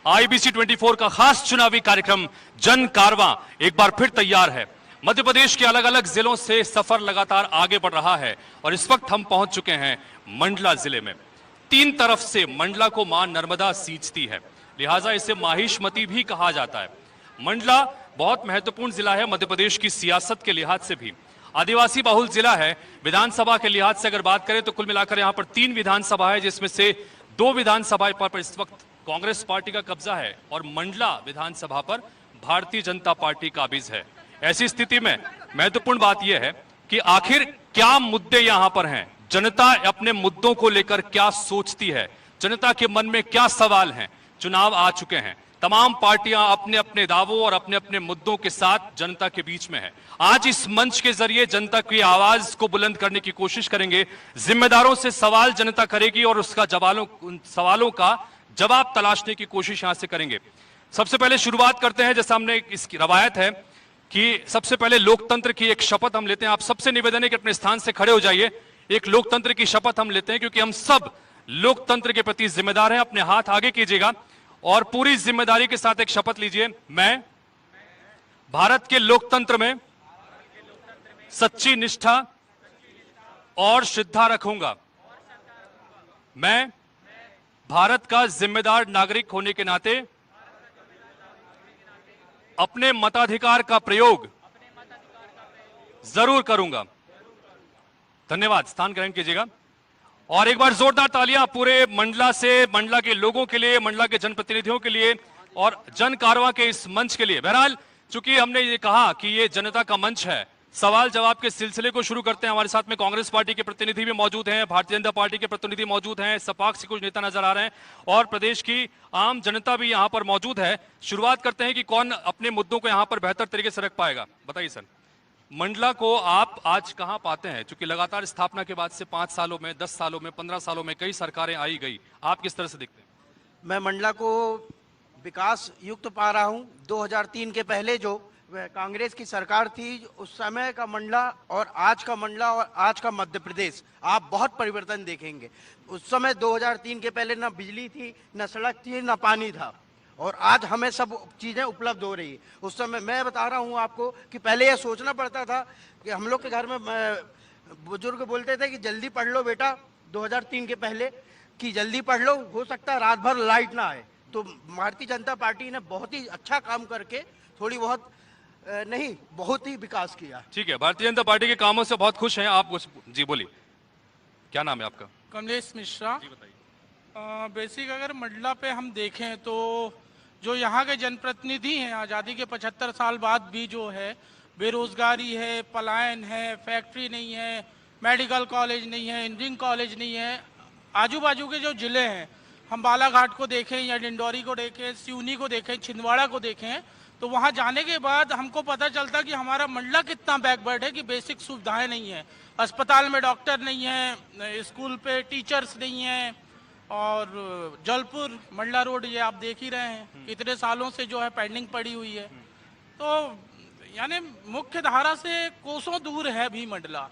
IBC 24 का खास चुनावी कार्यक्रम जन कारवां एक बार फिर तैयार है। मध्य प्रदेश के अलग अलग जिलों से सफर लगातार आगे बढ़ रहा है और इस वक्त हम पहुंच चुके हैं मंडला जिले में। तीन तरफ से मंडला को मां नर्मदा सींचती है, लिहाजा इसे माहिष्मती भी कहा जाता है। मंडला बहुत महत्वपूर्ण जिला है मध्य प्रदेश की सियासत के लिहाज से भी। आदिवासी बहुल जिला है। विधानसभा के लिहाज से अगर बात करें तो कुल मिलाकर यहां पर 3 विधानसभा है, जिसमें से 2 विधानसभा पर इस वक्त कांग्रेस पार्टी का कब्जा है और मंडला विधानसभा पर भारतीय जनता पार्टी काबिज है। ऐसी स्थिति में महत्वपूर्ण बात यह है कि आखिर क्या मुद्दे यहां पर हैं, जनता अपने मुद्दों को लेकर क्या सोचती है, जनता के मन में क्या सवाल हैं। चुनाव आ चुके हैं, तमाम पार्टियां अपने अपने दावों और अपने अपने मुद्दों के साथ जनता के बीच में है। आज इस मंच के जरिए जनता की आवाज को बुलंद करने की कोशिश करेंगे, जिम्मेदारों से सवाल जनता करेगी और उसका सवालों का जवाब तलाशने की कोशिश यहां से करेंगे। सबसे पहले शुरुआत करते हैं, जैसा हमने इसकी रवायत है कि सबसे पहले लोकतंत्र की एक शपथ हम लेते हैं। आप सबसे निवेदन है कि अपने स्थान से खड़े हो जाइए। एक लोकतंत्र की शपथ हम लेते हैं क्योंकि हम सब लोकतंत्र के प्रति जिम्मेदार हैं। अपने हाथ आगे कीजिएगा और पूरी जिम्मेदारी के साथ एक शपथ लीजिए। मैं भारत के लोकतंत्र में सच्ची निष्ठा और श्रद्धा रखूंगा। मैं भारत का जिम्मेदार नागरिक होने के नाते अपने मताधिकार का प्रयोग जरूर करूंगा। धन्यवाद। स्थान ग्रहण कीजिएगा और एक बार जोरदार तालियां पूरे मंडला से, मंडला के लोगों के लिए, मंडला के जनप्रतिनिधियों के लिए और जन कारवां के इस मंच के लिए। बहरहाल चूंकि हमने ये कहा कि ये जनता का मंच है, सवाल जवाब के सिलसिले को शुरू करते हैं। हमारे साथ में कांग्रेस पार्टी के प्रतिनिधि भी मौजूद हैं, भारतीय जनता पार्टी के प्रतिनिधि मौजूद हैं, सपाक्स के कुछ नेता नजर आ रहे हैं और प्रदेश की आम जनता भी यहां पर मौजूद है। शुरुआत करते हैं कि कौन अपने मुद्दों को यहां पर बेहतर तरीके से रख पाएगा। बताइए सर, मंडला को आप आज कहां पाते हैं? क्योंकि लगातार स्थापना के बाद से 5 सालों में, 10 सालों में, 15 सालों में कई सरकारें आई गई, आप किस तरह से देखते हैं? मैं मंडला को विकास युक्त पा रहा हूं। 2003 के पहले जो कांग्रेस की सरकार थी, उस समय का मंडला और आज का मंडला और आज का मध्य प्रदेश आप बहुत परिवर्तन देखेंगे। उस समय 2003 के पहले ना बिजली थी, ना सड़क थी, ना पानी था और आज हमें सब चीज़ें उपलब्ध हो रही है। उस समय मैं बता रहा हूँ आपको कि पहले यह सोचना पड़ता था कि हम लोग के घर में बुजुर्ग बोलते थे कि जल्दी पढ़ लो बेटा, 2003 के पहले कि जल्दी पढ़ लो, हो सकता है रात भर लाइट ना आए। तो भारतीय जनता पार्टी ने बहुत ही अच्छा काम करके थोड़ी बहुत नहीं, बहुत ही विकास किया। ठीक है, भारतीय जनता पार्टी के कामों से बहुत खुश हैं आप। जी बोलिए, क्या नाम है आपका? कमलेश मिश्रा। जी बताइए। बेसिक अगर मंडला पे हम देखें तो जो यहाँ के जनप्रतिनिधि हैं, आज़ादी के 75 साल बाद भी जो है बेरोजगारी है, पलायन है, फैक्ट्री नहीं है, मेडिकल कॉलेज नहीं है, इंजीनियरिंग कॉलेज नहीं है। आजू बाजू के जो ज़िले हैं, हम बालाघाट को देखें या डिंडौरी को देखें, सिवनी को देखें, छिंदवाड़ा को देखें, तो वहाँ जाने के बाद हमको पता चलता कि हमारा मंडला कितना बैकवर्ड है कि बेसिक सुविधाएं नहीं है। अस्पताल में डॉक्टर नहीं है, स्कूल पे टीचर्स नहीं हैं और जलपुर मंडला रोड ये आप देख ही रहे हैं इतने सालों से जो है पेंडिंग पड़ी हुई है। तो यानी मुख्य धारा से कोसों दूर है भी मंडला।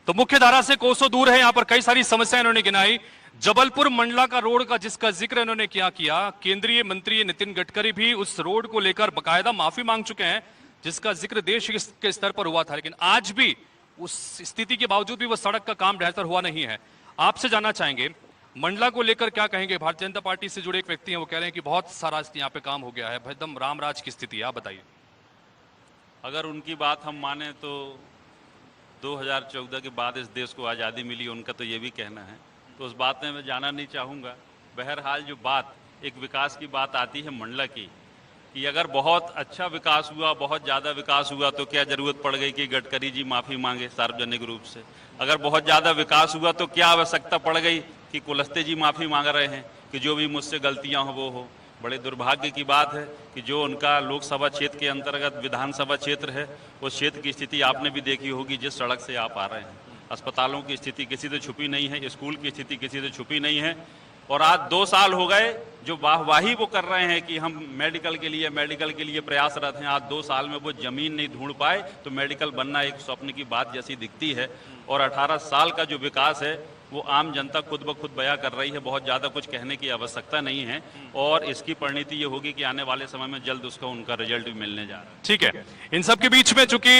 तो मुख्य धारा से कोसों दूर है। यहाँ पर कई सारी समस्याएं इन्होंने गिनाई। जबलपुर मंडला का रोड का जिसका जिक्र इन्होंने क्या किया, केंद्रीय मंत्री नितिन गडकरी भी उस रोड को लेकर बकायदा माफी मांग चुके हैं, जिसका जिक्र देश के स्तर पर हुआ था, लेकिन आज भी उस स्थिति के बावजूद भी वो सड़क का काम बेहतर हुआ नहीं है। आपसे जानना चाहेंगे मंडला को लेकर क्या कहेंगे? भारतीय जनता पार्टी से जुड़े एक व्यक्ति हैं, वो कह रहे हैं कि बहुत सारा यहाँ पे काम हो गया है, एकदम रामराज की स्थिति है। आप बताइए। अगर उनकी बात हम माने तो 2014 के बाद इस देश को आज़ादी मिली, उनका तो ये भी कहना है, तो उस बात में मैं जाना नहीं चाहूँगा। बहरहाल जो बात एक विकास की बात आती है मंडला की, कि अगर बहुत अच्छा विकास हुआ, बहुत ज़्यादा विकास हुआ तो क्या ज़रूरत पड़ गई कि गडकरी जी माफ़ी मांगे सार्वजनिक रूप से? अगर बहुत ज़्यादा विकास हुआ तो क्या आवश्यकता पड़ गई कि कुलस्ते जी माफ़ी मांग रहे हैं कि जो भी मुझसे गलतियाँ हो वो हो? बड़े दुर्भाग्य की बात है कि जो उनका लोकसभा क्षेत्र के अंतर्गत विधानसभा क्षेत्र है, उस क्षेत्र की स्थिति आपने भी देखी होगी जिस सड़क से आप आ रहे हैं। अस्पतालों की स्थिति किसी से छुपी नहीं है, स्कूल की स्थिति किसी से छुपी नहीं है। और आज 2 साल हो गए जो वाहवाही वो कर रहे हैं कि हम मेडिकल के लिए प्रयासरत हैं, आज 2 साल में वो ज़मीन नहीं ढूंढ पाए तो मेडिकल बनना एक स्वप्न की बात जैसी दिखती है। और 18 साल का जो विकास है वो आम जनता खुद ब खुद बयां कर रही है। बहुत ज़्यादा कुछ कहने की आवश्यकता नहीं है और इसकी परिणति ये होगी कि आने वाले समय में जल्द उसका उनका रिजल्ट भी मिलने जा रहा है। ठीक है, इन सब के बीच में चूंकि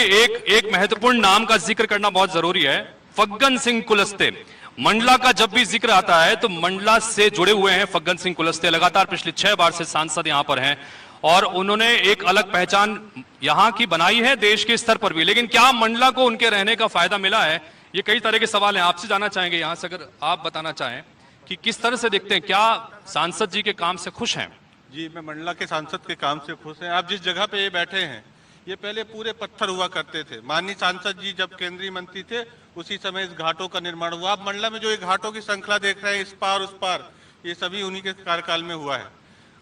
एक महत्वपूर्ण नाम का जिक्र करना बहुत जरूरी है, फग्गन सिंह कुलस्ते। मंडला का जब भी जिक्र आता है तो मंडला से जुड़े हुए हैं फग्गन सिंह कुलस्ते। लगातार पिछले 6 बार से सांसद यहां पर हैं और उन्होंने एक अलग पहचान यहां की बनाई है देश के स्तर पर भी। लेकिन क्या मंडला को उनके रहने का फायदा मिला है? ये कई तरह के सवाल हैं। आपसे जानना चाहेंगे यहां से, अगर आप बताना चाहें कि किस तरह से देखते हैं, क्या सांसद जी के काम से खुश हैं? जी, मैं मंडला के सांसद के काम से खुश हैं। आप जिस जगह पे ये बैठे हैं, ये पहले पूरे पत्थर हुआ करते थे। माननीय सांसद जी जब केंद्रीय मंत्री थे उसी समय इस घाटों का निर्माण हुआ। आप मंडला में जो ये घाटों की श्रृंखला देख रहे हैं, इस पार उस पार, ये सभी उन्हीं के कार्यकाल में हुआ है।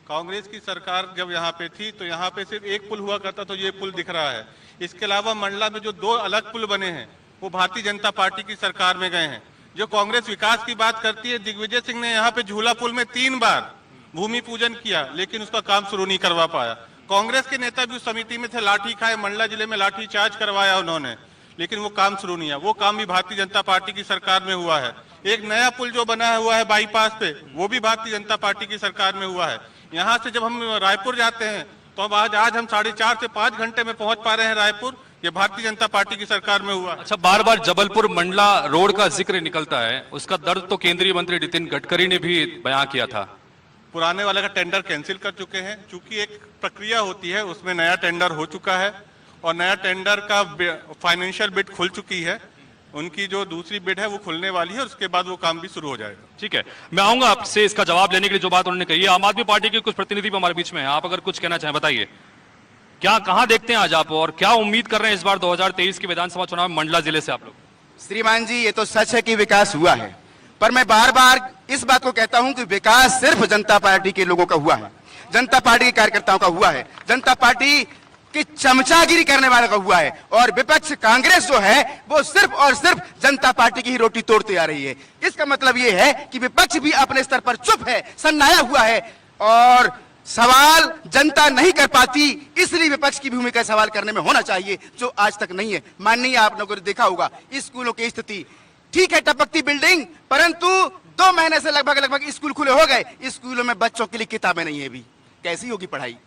कांग्रेस की सरकार जब यहाँ पे थी तो यहाँ पे सिर्फ एक पुल हुआ करता, तो ये पुल दिख रहा है। इसके अलावा मंडला में जो 2 अलग पुल बने हैं वो भारतीय जनता पार्टी की सरकार में गए हैं। जो कांग्रेस विकास की बात करती है, दिग्विजय सिंह ने यहाँ पे झूला पुल में 3 बार भूमि पूजन किया लेकिन उसका काम शुरू नहीं करवा पाया। कांग्रेस के नेता भी उस समिति में थे, लाठी खाए, मंडला जिले में लाठी चार्ज करवाया उन्होंने, लेकिन वो काम शुरू नहीं हुआ। वो काम भी भारतीय जनता पार्टी की सरकार में हुआ है। एक नया पुल जो बना हुआ है बाईपास पे, वो भी भारतीय जनता पार्टी की सरकार में हुआ है। यहाँ से जब हम रायपुर जाते हैं तो अब आज हम 4.5 से 5 घंटे में पहुंच पा रहे हैं रायपुर, ये भारतीय जनता पार्टी की सरकार में हुआ। अच्छा, बार बार जबलपुर मंडला रोड का जिक्र निकलता है, उसका दर्द तो केंद्रीय मंत्री नितिन गडकरी ने भी बयां किया था। पुराने वाले का टेंडर कैंसिल कर चुके हैं, चूंकि एक प्रक्रिया होती है, उसमें नया टेंडर हो चुका है और नया टेंडर का फाइनेंशियल बिड खुल चुकी है। उनकी जो दूसरी बिड है वो खुलने वाली है और उसके बाद वो काम भी शुरू हो जाएगा। ठीक है, मैं आऊंगा आपसे इसका जवाब लेने के लिए। जो बात उन्होंने कही है, आम आदमी पार्टी के कुछ प्रतिनिधि भी हमारे बीच में हैं, आप अगर कुछ कहना चाहें बताइए। क्या कहां देखते हैं आज आप और क्या उम्मीद कर रहे हैं इस बार 2023 के विधानसभा चुनाव में मंडला जिले से आप लोग? श्रीमान जी, ये तो सच है कि विकास हुआ है, पर मैं बार बार इस बात को कहता हूं कि विकास सिर्फ जनता पार्टी के लोगों का हुआ है, जनता पार्टी के कार्यकर्ताओं का हुआ है, जनता पार्टी की चमचागिरी करने वालों का हुआ है। और विपक्ष कांग्रेस जो है वो सिर्फ और सिर्फ जनता पार्टी की ही रोटी तोड़ती आ रही है। इसका मतलब ये है कि विपक्ष भी अपने स्तर पर चुप है, सन्नाया हुआ है और सवाल जनता नहीं कर पाती, इसलिए विपक्ष की भूमिका सवाल करने में होना चाहिए, जो आज तक नहीं है। माननीय आप लोगों ने देखा होगा स्कूलों की स्थिति, ठीक है टपकती बिल्डिंग, परंतु 2 महीने से लगभग स्कूल खुले हो गए, स्कूलों में बच्चों के लिए किताबें नहीं है। भी कैसी होगी पढ़ाई?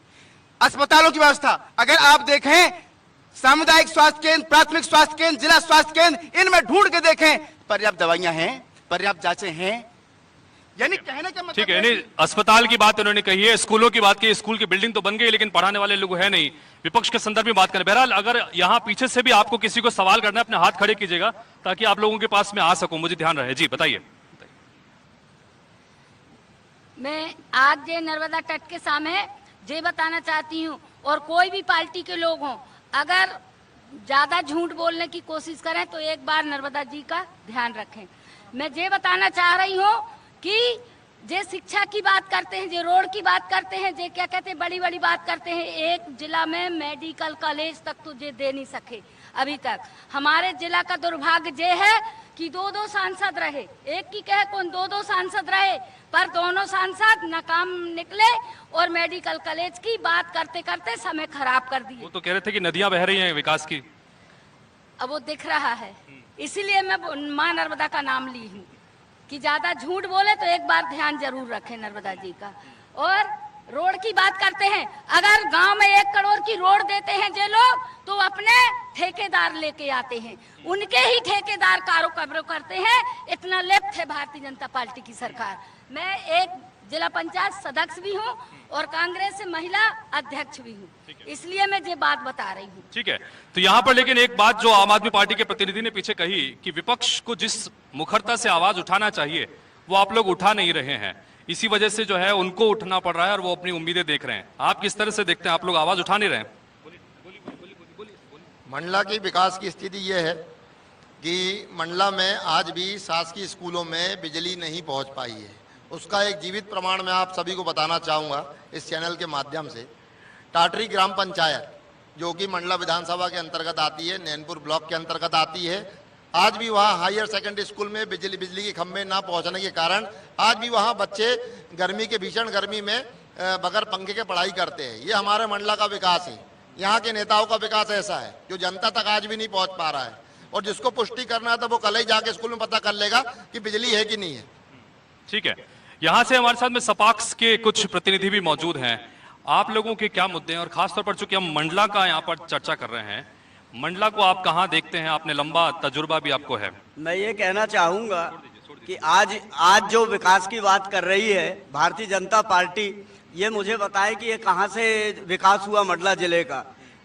अस्पतालों की व्यवस्था अगर आप देखें, सामुदायिक स्वास्थ्य केंद्र, प्राथमिक स्वास्थ्य केंद्र, जिला स्वास्थ्य केंद्र, इनमें ढूंढ के देखें, पर्याप्त दवाइयां हैं, पर्याप्त जांचें हैं। यानी कहने का मतलब ठीक है, यानी अस्पताल की बात उन्होंने कही है, स्कूलों की बात की, स्कूल की बिल्डिंग तो बन गई लेकिन पढ़ाने वाले लोग है नहीं। विपक्ष के संदर्भ में बात करें, बहरहाल अगर यहाँ पीछे से भी आपको किसी को सवाल करना है, अपने हाथ खड़े कीजिएगा ताकि आप लोगों के पास में आ सकूं, मुझे ध्यान रहे। जी बताइए। मैं आज ये नर्मदा तट के सामने ये बताना चाहती हूँ, और कोई भी पार्टी के लोग हों, अगर ज्यादा झूठ बोलने की कोशिश करें तो एक बार नर्मदा जी का ध्यान रखें। मैं ये बताना चाह रही हूँ कि जे शिक्षा की बात करते हैं, जे रोड की बात करते हैं, जे क्या कहते हैं बड़ी बड़ी बात करते हैं, एक जिला में मेडिकल कॉलेज तक तो जे दे नहीं सके अभी तक। हमारे जिला का दुर्भाग्य ये है कि 2-2 सांसद रहे, एक की कहे कौन 2-2 सांसद रहे, पर दोनों सांसद नाकाम निकले और मेडिकल कॉलेज की बात करते करते समय खराब कर दिए। वो तो कह रहे थे कि नदियां बह रही हैं विकास की, अब वो दिख रहा है, इसीलिए मैं मां नर्मदा का नाम ली हूँ कि ज्यादा झूठ बोले तो एक बार ध्यान जरूर रखें नर्मदा जी का। और रोड की बात करते हैं, अगर गांव में 1 करोड़ की रोड देते हैं जे लोग, तो अपने ठेकेदार लेके आते हैं, उनके ही ठेकेदार कारोबार करते हैं। इतना लेफ्ट है भारतीय जनता पार्टी की सरकार। मैं एक जिला पंचायत सदस्य भी हूँ और कांग्रेस से महिला अध्यक्ष भी हूँ, इसलिए मैं ये बात बता रही हूँ। ठीक है, तो यहाँ पर लेकिन एक बात जो आम आदमी पार्टी के प्रतिनिधि ने पीछे कही कि विपक्ष को जिस मुखरता से आवाज उठाना चाहिए वो आप लोग उठा नहीं रहे हैं, इसी वजह से जो है उनको उठना पड़ रहा है और वो अपनी उम्मीदें देख रहे हैं। आप किस तरह से देखते हैं, आप लोग आवाज उठा नहीं रहे हैं? मंडला की विकास की स्थिति ये है कि मंडला में आज भी शासकीय स्कूलों में बिजली नहीं पहुंच पाई है। उसका एक जीवित प्रमाण मैं आप सभी को बताना चाहूँगा इस चैनल के माध्यम से। टाटरी ग्राम पंचायत जो कि मंडला विधानसभा के अंतर्गत आती है, नैनपुर ब्लॉक के अंतर्गत आती है, आज भी वहाँ हायर सेकेंडरी स्कूल में बिजली के खंभे ना पहुँचने के कारण आज भी वहाँ बच्चे गर्मी के भीषण गर्मी में बगैर पंखे के पढ़ाई करते हैं। ये हमारे मंडला का विकास है, यहाँ के नेताओं का विकास ऐसा है जो जनता तक आज भी नहीं पहुँच पा रहा है। और जिसको पुष्टि करना है तो वो कल ही जाके स्कूल में पता कर लेगा कि बिजली है कि नहीं है। ठीक है, यहाँ से हमारे साथ में सपाक्स के कुछ प्रतिनिधि भी मौजूद हैं। आप लोगों के क्या मुद्दे हैं, और खासतौर पर चूंकि हम मंडला का यहाँ पर चर्चा कर रहे हैं, मंडला को आप कहाँ देखते हैं? आपने लंबा तजुर्बा भी आपको है। मैं ये कहना चाहूंगा कि आज जो विकास की बात कर रही है भारतीय जनता पार्टी, ये मुझे बताए कि ये कहाँ से विकास हुआ मंडला जिले का।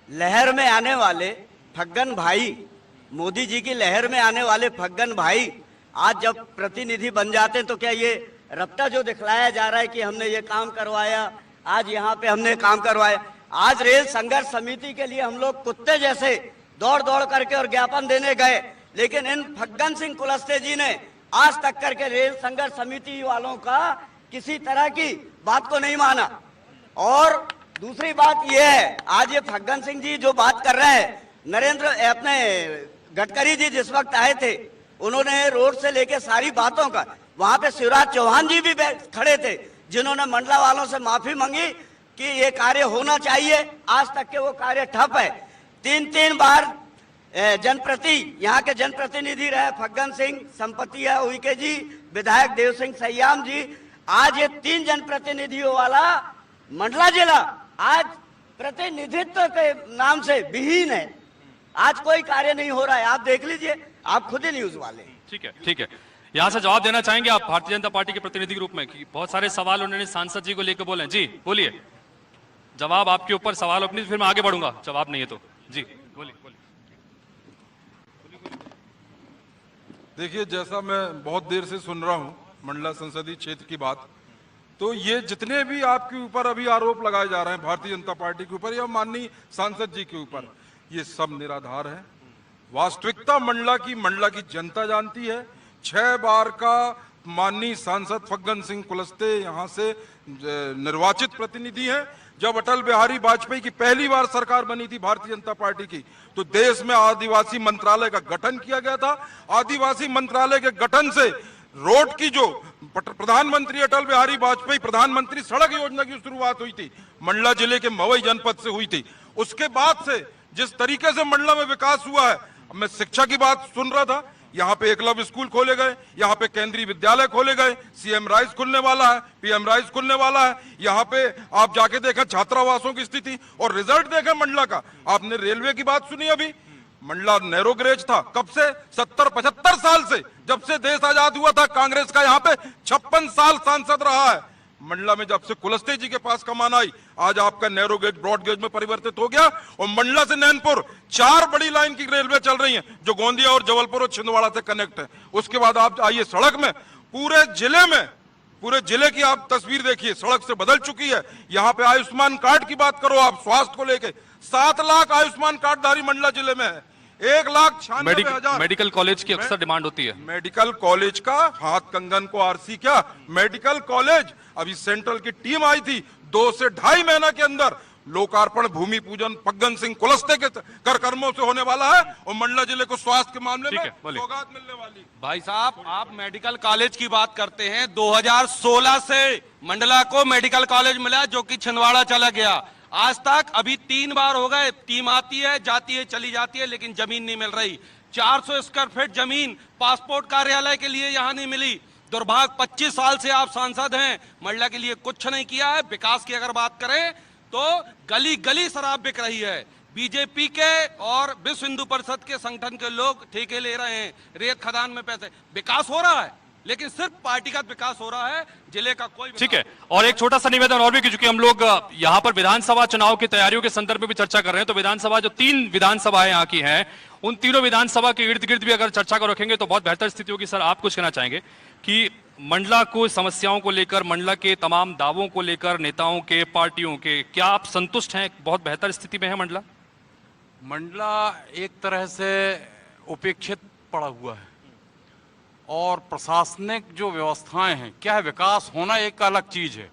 लहर में आने वाले फग्गन भाई, मोदी जी की लहर में आने वाले फग्गन भाई आज जब प्रतिनिधि बन जाते हैं तो क्या ये रफ्ता जो दिखलाया जा रहा है कि हमने ये काम करवाया, आज यहाँ पे हमने काम करवाया। आज रेल संघर्ष समिति के लिए हम लोग कुत्ते जैसे दौड़ दौड़ करके और ज्ञापन देने गए, लेकिन इन फग्गन सिंह कुलस्ते जी ने आज तक करके रेल संघर्ष समिति वालों का किसी तरह की बात को नहीं माना। और दूसरी बात यह है, आज ये फग्गन सिंह जी जो बात कर रहे हैं, नरेंद्र अपने गडकरी जी जिस वक्त आए थे, उन्होंने रोड से लेके सारी बातों का, वहां पे शिवराज चौहान जी भी खड़े थे जिन्होंने मंडला वालों से माफी मांगी कि ये कार्य होना चाहिए। आज तक के वो कार्य ठप है। 3 बार यहाँ के जनप्रतिनिधि रहे फग्गन सिंह, संपतिया उइके जी, विधायक देव सिंह सयाम जी। आज ये 3 जनप्रतिनिधियों वाला मंडला जिला आज प्रतिनिधित्व के नाम से विहीन है। आज कोई कार्य नहीं हो रहा है, आप देख लीजिए, आप खुद ही न्यूज वाले। ठीक है, ठीक है, यहाँ से जवाब देना चाहेंगे आप भारतीय जनता पार्टी के प्रतिनिधि के रूप में? कि बहुत सारे सवाल उन्होंने सांसद जी को लेकर बोले। जी बोलिए, जवाब आपके ऊपर, सवाल अपनी, फिर मैं आगे बढ़ूंगा। जवाब नहीं है तो जी बोलिए। देखिए, जैसा मैं बहुत देर से सुन रहा हूं मंडला संसदीय क्षेत्र की बात, तो ये जितने भी आपके ऊपर अभी आरोप लगाए जा रहे हैं भारतीय जनता पार्टी के ऊपर या माननीय सांसद जी के ऊपर, ये सब निराधार है। वास्तविकता मंडला की जनता जानती है। 6 बार का माननीय सांसद फग्गन सिंह कुलस्ते यहाँ से निर्वाचित प्रतिनिधि हैं। जब अटल बिहारी वाजपेयी की पहली बार सरकार बनी थी भारतीय जनता पार्टी की, तो देश में आदिवासी मंत्रालय का गठन किया गया था। आदिवासी मंत्रालय के गठन से रोड की जो प्रधानमंत्री अटल बिहारी वाजपेयी प्रधानमंत्री सड़क योजना की शुरुआत हुई थी, मंडला जिले के मवई जनपद से हुई थी। उसके बाद से जिस तरीके से मंडला में विकास हुआ है, मैं शिक्षा की बात सुन रहा था, यहाँ पे एकलव्य स्कूल खोले गए, यहाँ पे केंद्रीय विद्यालय खोले गए, सीएम राइस खुलने वाला है, पीएम राइस खुलने वाला है। यहाँ पे आप जाके देखें छात्रावासों की स्थिति और रिजल्ट देखें मंडला का। आपने रेलवे की बात सुनी अभी, मंडला नैरो गेज था कब से? 70-75 साल से, जब से देश आजाद हुआ था। कांग्रेस का यहाँ पे 56 साल सांसद रहा है। मंडला में जब से कुलस्ते जी के पास कमान आई, आज आपका नैरो गेज ब्रॉड गेज में परिवर्तित हो गया। और मंडला से नैनपुर 4 बड़ी लाइन की रेलवे चल रही है जो गोंदिया और जबलपुर और छिंदवाड़ा से कनेक्ट है। उसके बाद आप आइए सड़क में, पूरे जिले की आप तस्वीर देखिए, सड़क से बदल चुकी है। यहाँ पे आयुष्मान कार्ड की बात करो आप, स्वास्थ्य को लेके 7 लाख आयुष्मान कार्डधारी मंडला जिले में है। 1,96,000 मेडिकल कॉलेज की अक्सर डिमांड होती है। मेडिकल कॉलेज का हाथ कंगन को आरसी क्या, मेडिकल कॉलेज अभी सेंट्रल की टीम आई थी, 2 से 2.5 महीना के अंदर लोकार्पण भूमि पूजन फग्गन सिंह कुलस्ते के करकर्मों से होने वाला है। और मंडला जिले को स्वास्थ्य के मामले में सौगात मिलने वाली। भाई साहब, आप मेडिकल कॉलेज की बात करते हैं। 2016 से मंडला को मेडिकल कॉलेज मिला जो कि छिंदवाड़ा चला गया। आज तक अभी 3 बार हो गए, टीम आती है जाती है चली जाती है, लेकिन जमीन नहीं मिल रही। 400 स्क्वायर फीट जमीन पासपोर्ट कार्यालय के लिए यहाँ नहीं मिली। दुर्भाग्य, 25 साल से आप सांसद हैं, मंडला के लिए कुछ नहीं किया है। विकास की अगर बात करें तो गली गली शराब बिक रही है। बीजेपी के और विश्व हिंदू परिषद के संगठन के लोग ठेके ले रहे हैं, रेत खदान में पैसे। विकास हो रहा है, लेकिन सिर्फ पार्टीगत विकास हो रहा है, जिले का कोई। ठीक है, और एक छोटा सा निवेदन और भी, क्योंकि हम लोग यहाँ पर विधानसभा चुनाव की तैयारियों के संदर्भ में भी चर्चा कर रहे हैं। तो विधानसभा जो 3 विधानसभाएं यहाँ की हैं, उन तीनों विधानसभा के इर्द गिर्द भी अगर चर्चा को रखेंगे तो बहुत बेहतर स्थिति होगी। सर, आप कुछ कहना चाहेंगे कि मंडला को समस्याओं को लेकर, मंडला के तमाम दावों को लेकर, नेताओं के, पार्टियों के, क्या आप संतुष्ट हैं? बहुत बेहतर स्थिति में है मंडला? मंडला एक तरह से उपेक्षित पड़ा हुआ है और प्रशासनिक जो व्यवस्थाएं हैं, क्या है, विकास होना एक अलग चीज है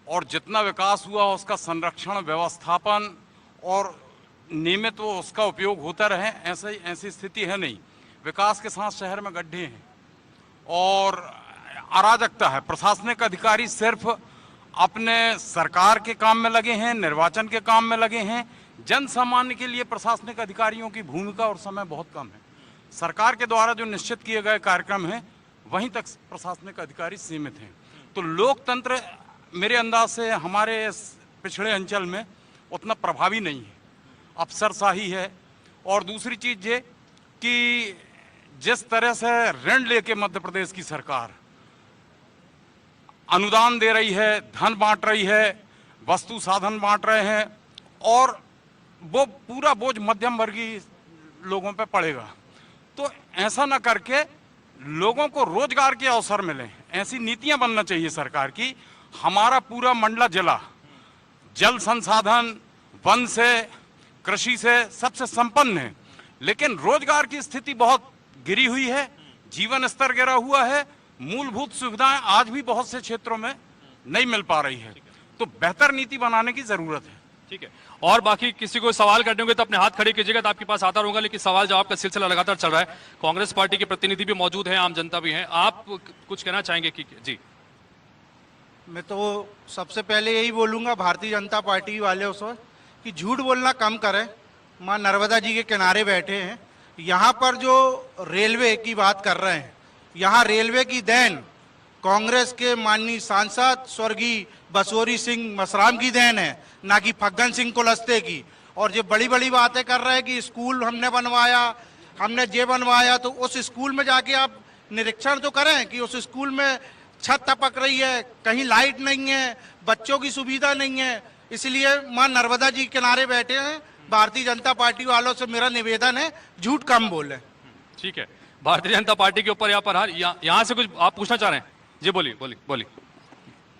और जितना विकास हुआ उसका संरक्षण, व्यवस्थापन और नियमित वो उसका उपयोग होता रहे, ऐसी स्थिति है नहीं। विकास के साथ शहर में गड्ढे हैं और अराजकता है। प्रशासनिक अधिकारी सिर्फ अपने सरकार के काम में लगे हैं, निर्वाचन के काम में लगे हैं। जन सामान्य के लिए प्रशासनिक अधिकारियों की भूमिका और समय बहुत कम है। सरकार के द्वारा जो निश्चित किए गए कार्यक्रम हैं वहीं तक प्रशासनिक अधिकारी सीमित हैं। तो लोकतंत्र मेरे अंदाज से हमारे इस पिछड़े अंचल में उतना प्रभावी नहीं है, अफसरशाही है। और दूसरी चीज ये कि जिस तरह से ऋण लेके मध्य प्रदेश की सरकार अनुदान दे रही है, धन बांट रही है, वस्तु साधन बांट रहे हैं, और वो पूरा बोझ मध्यम वर्गीय लोगों पे पड़ेगा। तो ऐसा ना करके लोगों को रोजगार के अवसर मिले, ऐसी नीतियां बनना चाहिए सरकार की। हमारा पूरा मंडला जिला जल संसाधन, वन से, कृषि से सबसे संपन्न है, लेकिन रोजगार की स्थिति बहुत गिरी हुई है, जीवन स्तर गिरा हुआ है, मूलभूत सुविधाएं आज भी बहुत से क्षेत्रों में नहीं मिल पा रही है। तो बेहतर नीति बनाने की जरूरत है। ठीक है, और बाकी किसी को सवाल करने होंगे तो अपने हाथ खड़े कीजिएगा, तो आपके पास आता रहूंगा। लेकिन सवाल जवाब का सिलसिला लगातार चल रहा है। कांग्रेस पार्टी के प्रतिनिधि भी मौजूद हैं, आम जनता भी है, आप कुछ कहना चाहेंगे कि? जी, मैं तो सबसे पहले यही बोलूंगा भारतीय जनता पार्टी वाले से कि झूठ बोलना कम करें। माँ नर्मदा जी के किनारे बैठे हैं, यहाँ पर जो रेलवे की बात कर रहे हैं, यहाँ रेलवे की देन कांग्रेस के माननीय सांसद स्वर्गीय बसोरी सिंह मसराम की देन है, ना कि फग्गन सिंह कुलस्ते की। और जो बड़ी बड़ी बातें कर रहे हैं कि स्कूल हमने बनवाया, हमने ये बनवाया, तो उस स्कूल में जाके आप निरीक्षण तो करें कि उस स्कूल में छत टपक रही है, कहीं लाइट नहीं है, बच्चों की सुविधा नहीं है। इसलिए माँ नर्मदा जी किनारे बैठे हैं, भारतीय जनता पार्टी वालों से मेरा निवेदन है झूठ कम बोले। ठीक है, भारतीय जनता पार्टी के ऊपर यहाँ पर यहाँ से कुछ आप पूछना चाह रहे हैं? जी बोलिए बोलिए बोलिए,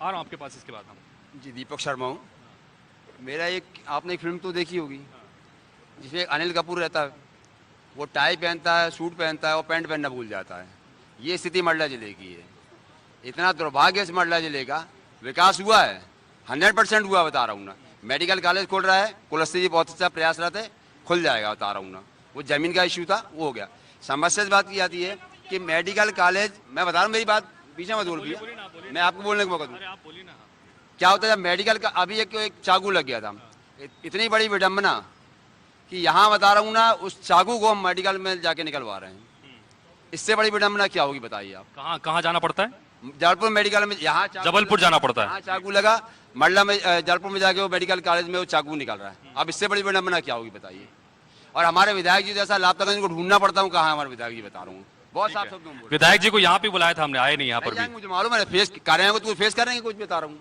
आ रहा हूँ आपके पास। इसके बाद हम जी दीपक शर्मा हूँ। मेरा एक, आपने एक फिल्म तो देखी होगी जिसमें अनिल कपूर रहता है, वो टाई पहनता है, सूट पहनता है और पैंट पहनना भूल जाता है। ये स्थिति मंडला जिले की है। इतना दुर्भाग्य इस मंडला जिले का। विकास हुआ है, 100% हुआ, बता रहा हूँ ना। मेडिकल कॉलेज खुल रहा है, कुलस्ते जी बहुत अच्छा प्रयासरत है, खुल जाएगा, बता रहा हूँ ना। वो जमीन का इश्यू था, वो हो गया। समस्या इस बात की आती है कि मेडिकल कॉलेज, मैं बता रहा हूँ, मेरी बात पीछे मत बोल भैया, मैं आपको बोलने का मौका दूँ। क्या होता है, जब मेडिकल का अभी एक चाकू लग गया था, इतनी बड़ी विडंबना कि यहाँ बता रहा हूँ ना, उस चाकू को हम मेडिकल में जाके निकलवा रहे हैं। इससे बड़ी विडंबना क्या होगी बताइए आप? कहाँ जाना पड़ता है? जबलपुर मेडिकल में, यहाँ जबलपुर जाना पड़ता है, यहाँ चाकू लगा, मंडला में, जबलपुर में जाके वो मेडिकल कॉलेज में वो चाकू निकल रहा है। अब इससे बड़ी विडंबना क्या होगी बताइए? और हमारे विधायक जी जैसा लाभ तक इनको ढूंढना पड़ता हूँ, कहाँ हमारे विधायक जी, बता रहा हूँ। बहुत साफ शब्दों। विधायक जी को यहाँ पे बुलाया था हमने, आए नहीं यहाँ पर भी। मुझे मालूम है, फेस कार्यालय को फेस करेंगे, कुछ बता रहा हूँ।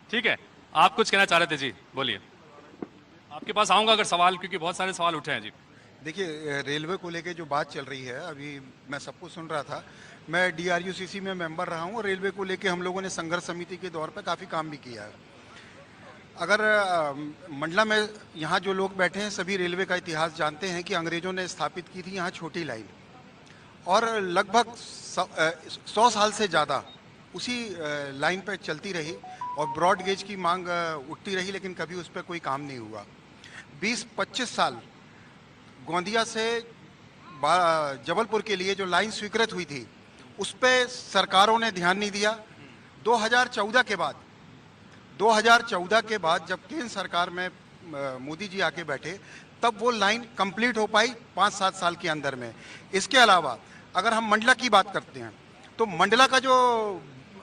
ठीक है, आप कुछ कहना चाह रहे थे? जी बोलिए, आपके पास आऊंगा अगर सवाल, क्योंकि बहुत सारे सवाल उठे हैं। जी देखिए, रेलवे को लेके जो बात चल रही है, अभी मैं सबको सुन रहा था। मैं DRUCC में मेंबर रहा हूँ और रेलवे को लेके हम लोगों ने संघर्ष समिति के दौर पे काफ़ी काम भी किया है। अगर मंडला में यहाँ जो लोग बैठे हैं सभी रेलवे का इतिहास जानते हैं कि अंग्रेज़ों ने स्थापित की थी यहाँ छोटी लाइन, और लगभग 100 साल से ज़्यादा उसी लाइन पर चलती रही और ब्रॉड गेज की मांग उठती रही, लेकिन कभी उस पर कोई काम नहीं हुआ। 20-25 साल गोंदिया से जबलपुर के लिए जो लाइन स्वीकृत हुई थी, उस पर सरकारों ने ध्यान नहीं दिया। 2014 के बाद जब केंद्र सरकार में मोदी जी आके बैठे, तब वो लाइन कंप्लीट हो पाई 5-7 साल के अंदर में। इसके अलावा अगर हम मंडला की बात करते हैं, तो मंडला का जो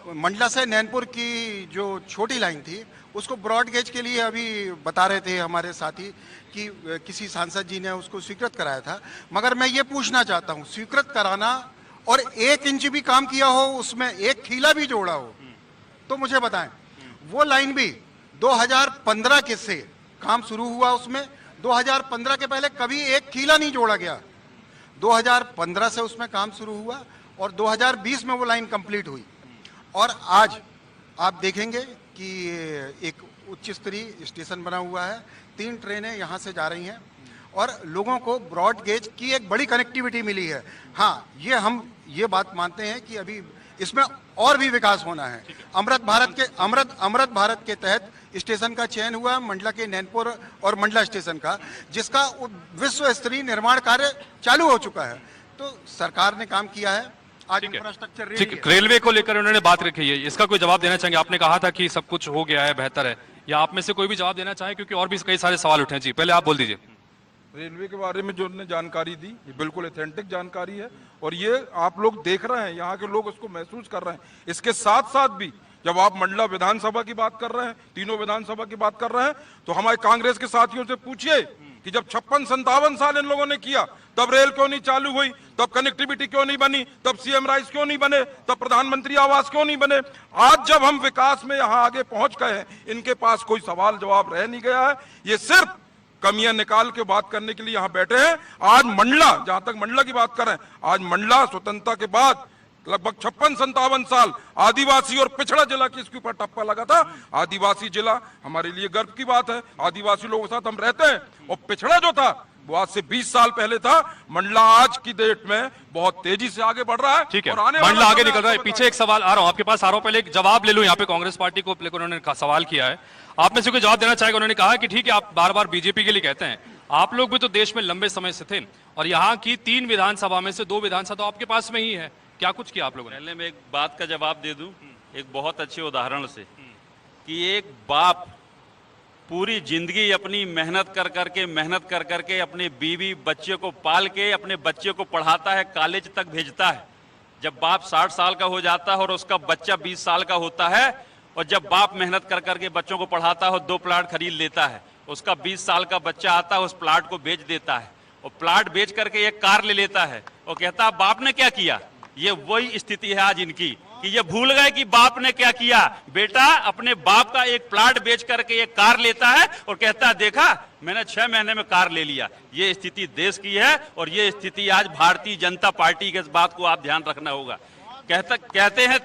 मंडला से नैनपुर की जो छोटी लाइन थी, उसको ब्रॉड गेज के लिए अभी बता रहे थे हमारे साथी कि किसी सांसद जी ने उसको स्वीकृत कराया था। मगर मैं ये पूछना चाहता हूँ, स्वीकृत कराना और 1 इंच भी काम किया हो, उसमें 1 खीला भी जोड़ा हो, तो मुझे बताएं। वो लाइन भी 2015 के से काम शुरू हुआ, उसमें 2015 के पहले कभी 1 खीला नहीं जोड़ा गया। 2015 से उसमें काम शुरू हुआ और 2020 में वो लाइन कंप्लीट हुई। और आज आप देखेंगे कि एक उच्च स्तरीय स्टेशन बना हुआ है, 3 ट्रेनें यहाँ से जा रही हैं और लोगों को ब्रॉड गेज की एक बड़ी कनेक्टिविटी मिली है। हाँ, हम ये बात मानते हैं कि अभी इसमें और भी विकास होना है। अमृत भारत के तहत स्टेशन का चयन हुआ, मंडला के नैनपुर और मंडला स्टेशन का, जिसका विश्व स्तरीय निर्माण कार्य चालू हो चुका है। तो सरकार ने काम किया है। आज इंफ्रास्ट्रक्चर ठीक, रेलवे को लेकर उन्होंने बात रखी है, इसका कोई जवाब देना चाहेंगे? आपने कहा था कि सब कुछ हो गया है, बेहतर है, या आप में से कोई भी जवाब देना चाहे, क्योंकि और भी कई सारे सवाल उठे हैं। जी पहले आप बोल दीजिए। रेलवे के बारे में जो उन्होंने जानकारी दी ये बिल्कुल ऑथेंटिक जानकारी है और ये आप लोग देख रहे हैं, यहाँ के लोग उसको महसूस कर रहे हैं। इसके साथ साथ भी जब आप मंडला विधानसभा की बात कर रहे हैं, तीनों विधानसभा की बात कर रहे हैं, तो हमारे कांग्रेस के साथियों से पूछिए कि जब 56-57 साल इन लोगों ने किया तब रेल क्यों नहीं चालू हुई, तब कनेक्टिविटी क्यों नहीं बनी, तब सीएम राइस क्यों नहीं बने, तब प्रधानमंत्री आवास क्यों नहीं बने। आज जब हम विकास में यहाँ आगे पहुंच गए हैं, इनके पास कोई सवाल जवाब रह नहीं गया है। ये सिर्फ कमियां निकाल के बात करने के लिए यहाँ बैठे हैं। आज मंडला, जहां तक मंडला की बात करें, आज मंडला स्वतंत्रता के बाद लगभग 56-57 साल आदिवासी और पिछड़ा जिला की इसके ऊपर टप्पा लगा था। आदिवासी जिला हमारे लिए गर्व की बात है, आदिवासी लोगों के साथ हम रहते हैं। और पिछड़ा जो था वो आज से 20 साल पहले था। मंडला आज की डेट में बहुत तेजी से आगे बढ़ रहा है। ठीक है, और आने वाला मंडला आगे समय निकल रहा है। आपको पीछे एक सवाल आ रहा हूं आपके पास, आ रहा हूं, पहले एक जवाब ले लूं यहाँ पे कांग्रेस पार्टी को लेकर उन्होंने सवाल किया है। आप में से कोई जवाब देना चाहेगा? उन्होंने कहा कि ठीक है, आप बार बार बीजेपी के लिए कहते हैं, आप लोग भी तो देश में लंबे समय से थे और यहाँ की 3 विधानसभा में से 2 विधानसभा तो आपके पास में ही है, क्या कुछ किया आप लोगों ने? पहले मैं एक बात का जवाब दे दूं एक बहुत अच्छे उदाहरण से कि एक बाप पूरी जिंदगी अपनी मेहनत कर करके अपने बीवी बच्चे को पाल के अपने बच्चे को पढ़ाता है, कॉलेज तक भेजता है। जब बाप 60 साल का हो जाता है और उसका बच्चा 20 साल का होता है, और जब बाप मेहनत कर करके बच्चों को पढ़ाता है और 2 प्लाट खरीद लेता है, उसका 20 साल का बच्चा आता है, उस प्लाट को बेच देता है और प्लाट बेच करके एक कार ले लेता है और कहता है बाप ने क्या किया। ये वही स्थिति है आज इनकी कि ये भूल गए कि बाप ने क्या किया। बेटा अपने बाप का एक प्लाट बेच करके एक कार लेता है और कहता है देखा मैंने 6 महीने में कार ले लिया। ये स्थिति देश की है और ये स्थिति आज भारतीय जनता पार्टी के, इस बात को आप ध्यान रखना होगा। कहते हैं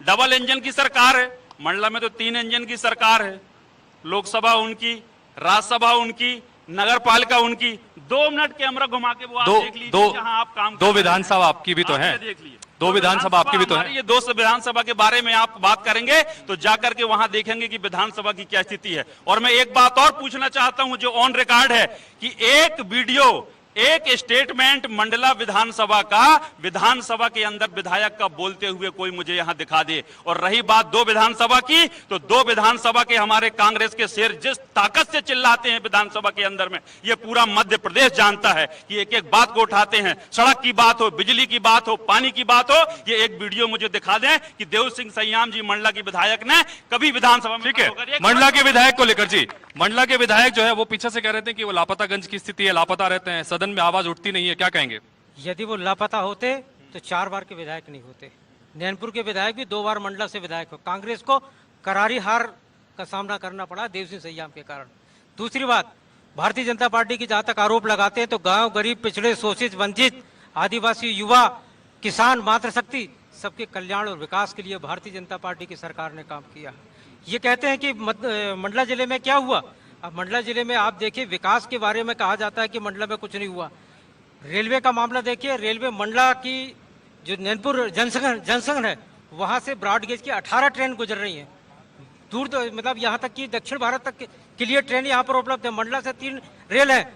डबल इंजन की सरकार है, मंडला में तो 3 इंजन की सरकार है। लोकसभा उनकी, राज्यसभा उनकी, नगर पालिका उनकी। 2 मिनट कैमरा घुमा के वो आप देख लीजिए जहां आप काम कर 2 विधानसभा आपकी भी तो है, देख लीजिए 2 विधानसभा आपकी भी तो है। ये 2 विधानसभा के बारे में आप बात करेंगे तो जाकर के वहां देखेंगे कि विधानसभा की क्या स्थिति है। और मैं एक बात और पूछना चाहता हूं जो ऑन रिकॉर्ड है कि एक वीडियो, एक स्टेटमेंट मंडला विधानसभा का, विधानसभा के अंदर विधायक का बोलते हुए कोई मुझे यहां दिखा दे। और रही बात 2 विधानसभा की, तो 2 विधानसभा के हमारे कांग्रेस के शेर जिस ताकत से चिल्लाते हैं विधानसभा के अंदर में, ये पूरा मध्य प्रदेश जानता है कि एक एक बात को उठाते हैं। सड़क की बात हो, बिजली की बात हो, पानी की बात हो, ये एक वीडियो मुझे दिखा दें कि देव सिंह सैयाम जी मंडला के विधायक ने कभी विधानसभा में। ठीक है, मंडला के विधायक को लेकर जी, मंडला के विधायक जो है वो पीछे से कह रहे थे कि वो लापतागंज की स्थिति है, लापता रहते हैं, सदन में आवाज उठती नहीं है, क्या कहेंगे? यदि वो लापता होते तो 4 बार के विधायक नहीं होते। नैनपुर के विधायक भी 2 बार मंडला से विधायक हो। कांग्रेस को करारी हार का सामना करना पड़ा देव सिंह सैयाम के कारण। दूसरी बात, भारतीय जनता पार्टी की जहां तक आरोप लगाते हैं तो गांव, गरीब, पिछड़े, शोषित, वंचित, आदिवासी, युवा, किसान, मातृशक्ति, सबके कल्याण और विकास के लिए भारतीय जनता पार्टी की सरकार ने काम किया। ये कहते हैं कि मंडला जिले में क्या हुआ। अब मंडला जिले में आप देखिए, विकास के बारे में कहा जाता है कि मंडला में कुछ नहीं हुआ। रेलवे का मामला देखिए, रेलवे मंडला की जो नैनपुर जंक्शन है वहां से ब्रॉडगेज की 18 ट्रेन गुजर रही हैं। दूर तो मतलब यहाँ तक कि दक्षिण भारत तक के लिए ट्रेन यहाँ पर उपलब्ध है। मंडला से 3 रेल है।